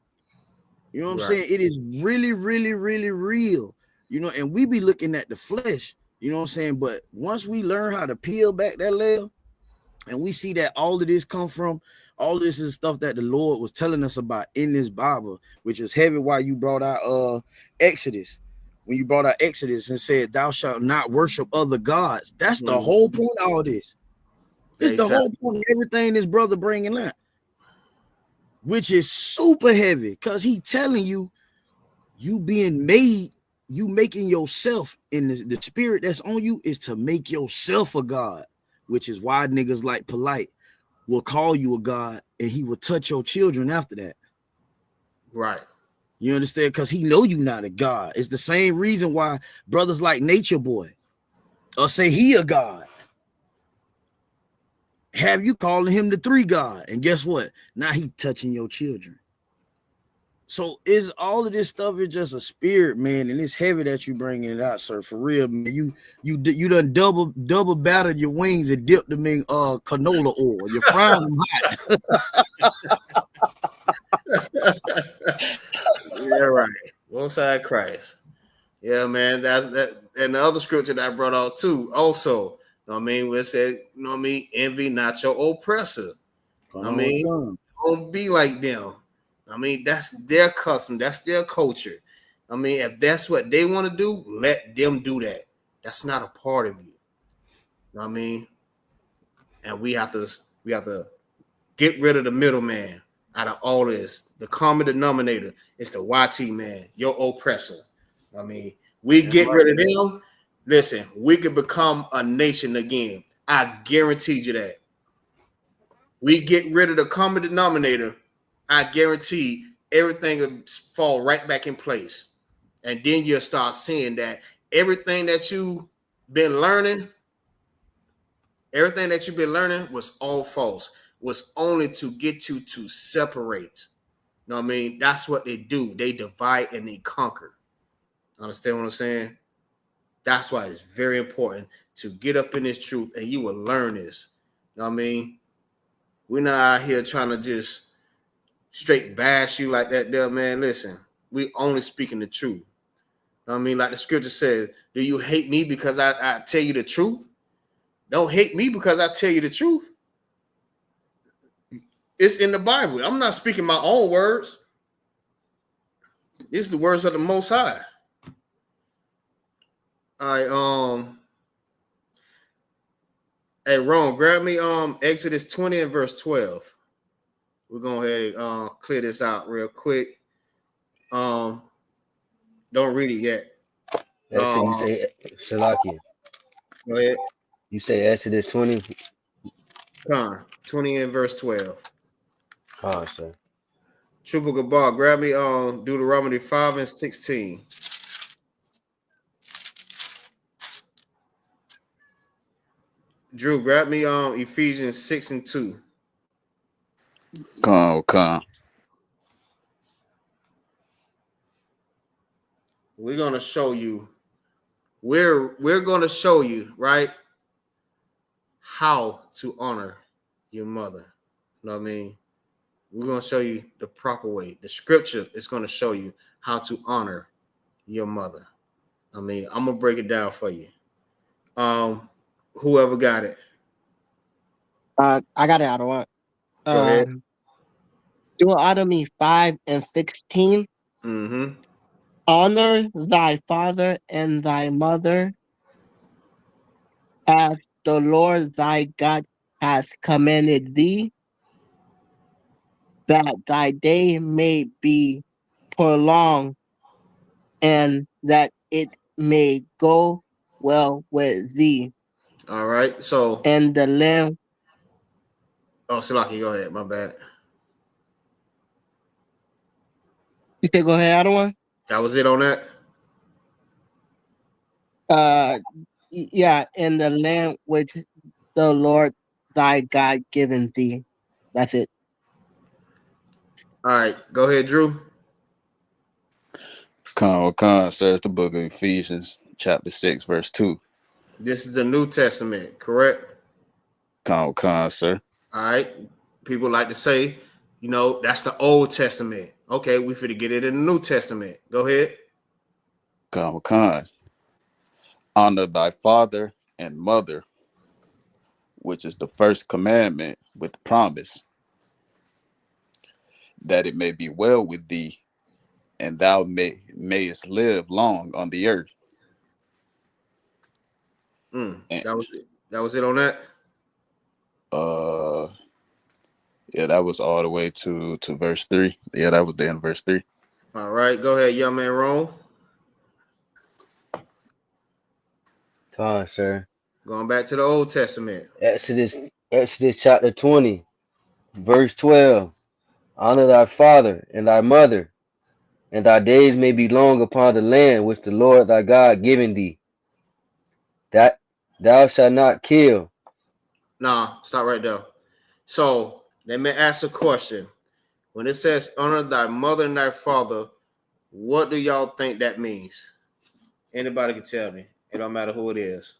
You know what I'm saying? It is really, really, really real. You know, and we be looking at the flesh, you know what I'm saying? But once we learn how to peel back that layer and we see that all of this come from, all this is stuff that the Lord was telling us about in this Bible, which is heavy why you brought out Exodus. When you brought out Exodus and said, thou shalt not worship other gods. That's the whole point of all this. It's the whole point of everything this brother bringing out, which is super heavy because he telling you, you being made, you making yourself in the spirit that's on you is to make yourself a God, which is why niggas like Polite will call you a God and he will touch your children after that.
Right.
You understand? Because he know you not a God. It's the same reason why brothers like Nature Boy or say he a God. Have you calling him the 3 God. And guess what? Now he touching your children. So is all of this stuff is just a spirit, man, and it's heavy that you bringing it out, sir. For real, man. You done double battered your wings and dipped them in canola oil. You're frying them hot.
Yeah, right. One side Christ. Yeah, man. That's that. And the other scripture that I brought out too, also. You know what I mean? Where it said, you know what I mean? Envy not your oppressor. I mean, don't be like them. I mean, that's their custom. That's their culture. I mean, if that's what they want to do, let them do that. That's not a part of you. You know what I mean? And we have to get rid of the middleman out of all this. The common denominator is the YT man, your oppressor. I mean, we get rid of them. Listen, we could become a nation again. I guarantee you that. We get rid of the common denominator, I guarantee everything will fall right back in place. And then you'll start seeing that everything that you've been learning was all false, was only to get you to separate. You know what I mean? That's what they do. They divide and they conquer. Understand what I'm saying? That's why it's very important to get up in this truth and you will learn this. You know what I mean? We're not out here trying to just straight bash you like that there, man. Listen, we only speaking the truth. You know what I mean? Like the scripture says, do you hate me because I tell you the truth? Don't hate me because I tell you the truth. It's in the Bible. I'm not speaking my own words. It's the words of the Most High. All right, hey, Ron, grab me Exodus 20 and verse 12. We're going to go ahead and clear this out real quick. Don't read it yet.
You say Shalakia.
Go ahead.
You say Exodus 20?
20 and verse 12.
Sir.
Triple Gabar, grab me Deuteronomy 5 and 16. Drew, grab me Ephesians 6 and 2.
Come.
We're gonna show you. We're gonna show you, right, how to honor your mother. You know what I mean? We're gonna show you the proper way. The scripture is gonna show you how to honor your mother. I mean, I'm gonna break it down for you. Whoever got it.
I got it out of what?
Go ahead.
Deuteronomy 5 and 16.
Mm-hmm.
Honor thy father and thy mother, as the Lord thy God hath commanded thee, that thy day may be prolonged, and that it may go well with thee.
All right. So.
And the land.
Oh, Salaki, go ahead. My bad.
You say go ahead, Adawan?
That was it on that?
Yeah, in the land which the Lord thy God given thee. That's it.
All right, go ahead, Drew.
Sir, the book of Ephesians, chapter 6, verse 2.
This is the New Testament, correct?
Sir.
All right. People like to say You know, that's the Old Testament. Okay, we finna get it in the New Testament. Go ahead.
Con. Honor thy father and mother, which is the first commandment with promise, that it may be well with thee, and thou mayest live long on the earth. And,
that was it. That was it on that.
Yeah, that was all the way to verse 3. Yeah, that was the end of verse 3.
All right, go ahead, young man Rome.
Come on, sir.
Going back to the Old Testament.
Exodus chapter 20, verse 12. Honor thy father and thy mother, and thy days may be long upon the land which the Lord thy God giving thee. That thou shalt not kill.
Nah, stop right there. So let me ask a question. When it says honor thy mother and thy father, what do y'all think that means? Anybody can tell me. It don't matter who it is.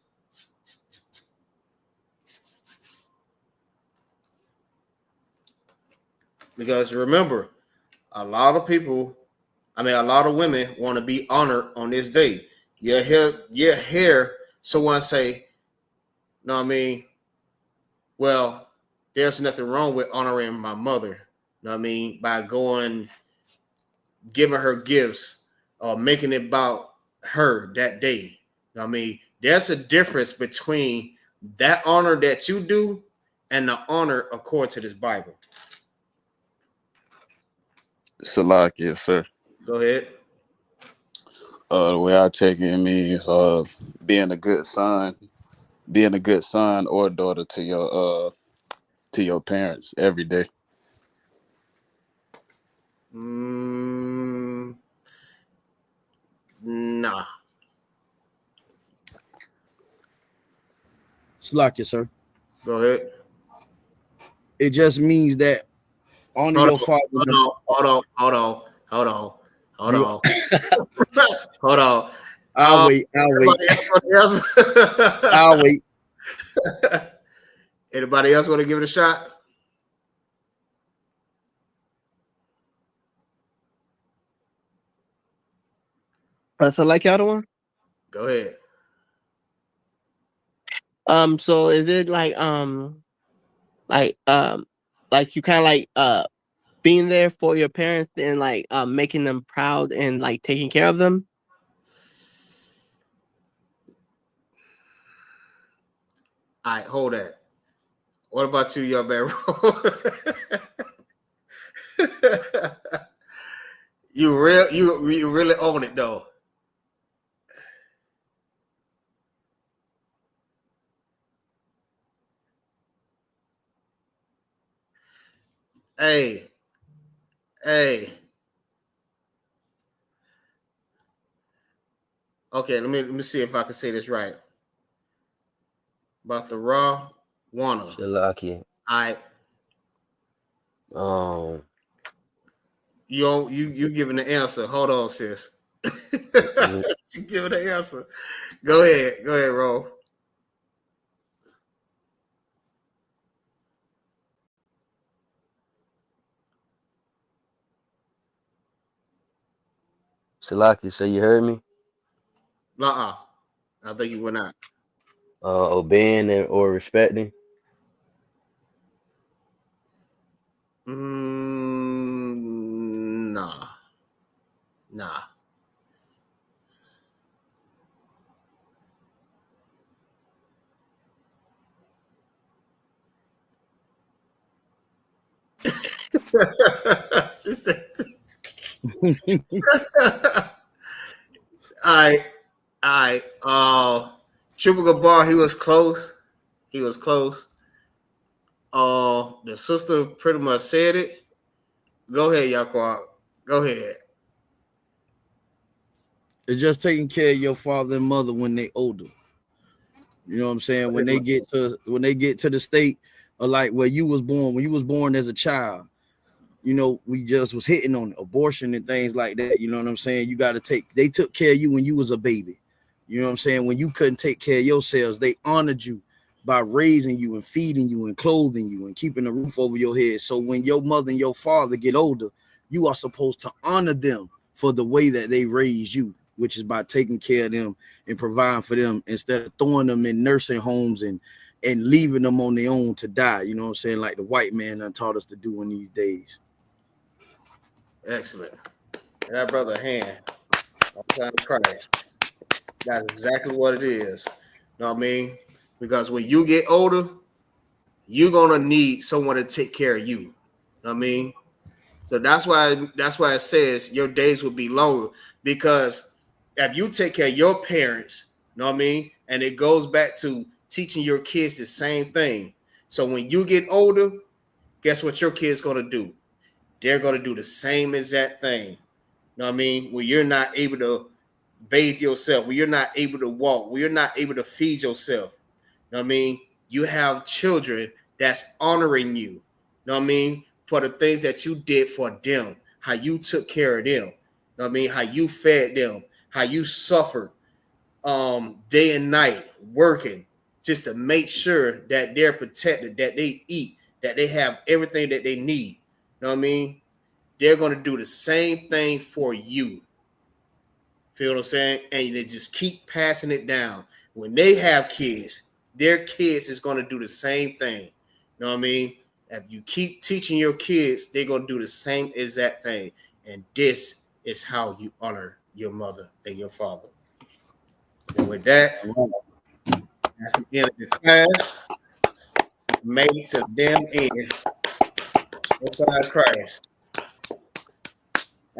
Because remember, a lot of women want to be honored on this day. You hear someone say, no, I mean, well, there's nothing wrong with honoring my mother. You know what I mean? By giving her gifts or making it about her that day. You know what I mean? There's a difference between that honor that you do and the honor according to this Bible.
Salak, yes, sir.
Go ahead.
The way I take it means being a good son or daughter to your parents every day.
Nah.
Slack you, sir.
Go ahead.
It just means that honor your father.
Hold on. Hold on.
I'll wait. I'll wait.
Anybody else want to give it a shot?
So like the other one?
Go ahead.
So is it like you kind of like being there for your parents and like making them proud and like taking care of them?
All right, hold that. What about you, young man? You really own it though. Hey. Okay, let me see if I can say this right. About the raw wanna.
Shalaki.
You giving the answer. Hold on, sis. She giving the answer. Go ahead, Ro.
Shalaki, so you heard me?
I think you went out.
Obeying or respecting.
Nah. She said. All right. Triple Gabar, he was close. The sister pretty much said it. Go ahead, Yaquab. Go ahead.
It's just taking care of your father and mother when they older. You know what I'm saying? When they get to the state of like where you was born, when you was born as a child, you know, we just was hitting on abortion and things like that. You know what I'm saying? They took care of you when you was a baby. You know what I'm saying? When you couldn't take care of yourselves, they honored you by raising you and feeding you and clothing you and keeping a roof over your head. So when your mother and your father get older, you are supposed to honor them for the way that they raised you, which is by taking care of them and providing for them instead of throwing them in nursing homes and leaving them on their own to die. You know what I'm saying? Like the white man done taught us to do in these days.
Excellent. And that brother hand, outside of Christ. That's exactly what it is. You know what I mean? Because when you get older, you're gonna need someone to take care of you. You know what I mean? So that's why it says your days will be longer. Because if you take care of your parents, you know what I mean? And it goes back to teaching your kids the same thing. So when you get older, guess what your kids gonna do? They're gonna do the same exact thing. You know what I mean? When you're not able to bathe yourself, when you're not able to walk, when you're not able to feed yourself. You know what I mean? You have children that's honoring you. You know what I mean? For the things that you did for them, how you took care of them. You know what I mean? How you fed them, how you suffered day and night working just to make sure that they're protected, that they eat, that they have everything that they need. You know what I mean? They're going to do the same thing for you. Feel what I'm saying? And they just keep passing it down. When they have kids, their kids is going to do the same thing. You know what I mean? If you keep teaching your kids, they're going to do the same exact thing. And this is how you honor your mother and your father. And with that, that's the end of the class. Made it to the damn end. Inside Christ.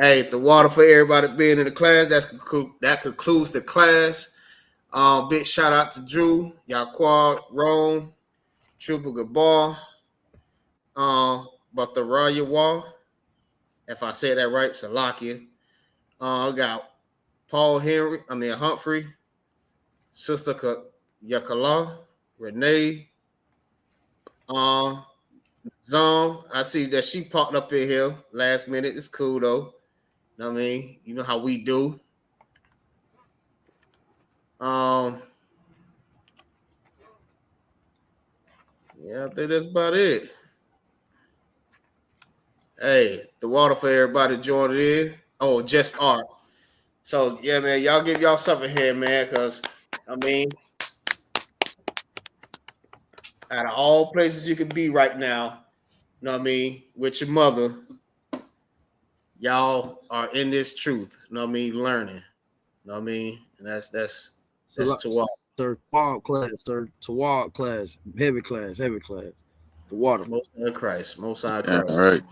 Hey, the water for everybody being in the class. That concludes the class. Big shout out to Drew, Yaquad, Rome, Trooper Gabal, Batharaya Wall. If I said that right, Salakia. I got Paul Humphrey, Sister Yakala, Renee, Zom. I see that she popped up in here last minute. It's cool though. You know what I mean? You know how we do. Yeah, I think that's about it. Hey, the water for everybody joining in. Oh, just art. So yeah, man, y'all give y'all something here, man, because I mean, out of all places you can be right now, you know what I mean, with your mother, y'all are in this truth, you know what I mean, learning. You know what I mean? And that's Tawad.
Sir, Tawad class, heavy class. The water.
Most High Christ.
All right.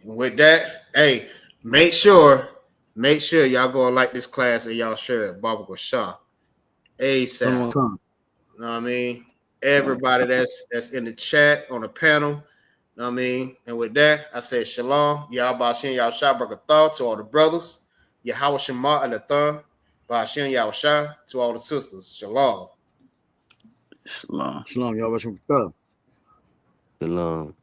And with that, hey, make sure y'all go and like this class and y'all share it. Baba Shah. ASAP. You know what I mean? Everybody that's in the chat on the panel. You know what I mean? And with that, I say shalom. Y'all Ba'ashin Yahushua Barakatah to all the brothers. Yahweh Shema and the Thun. Ba'ashin Yahushua to all the sisters. Shalom.
Shalom.
Shalom. Yahweh Shema.
Shalom.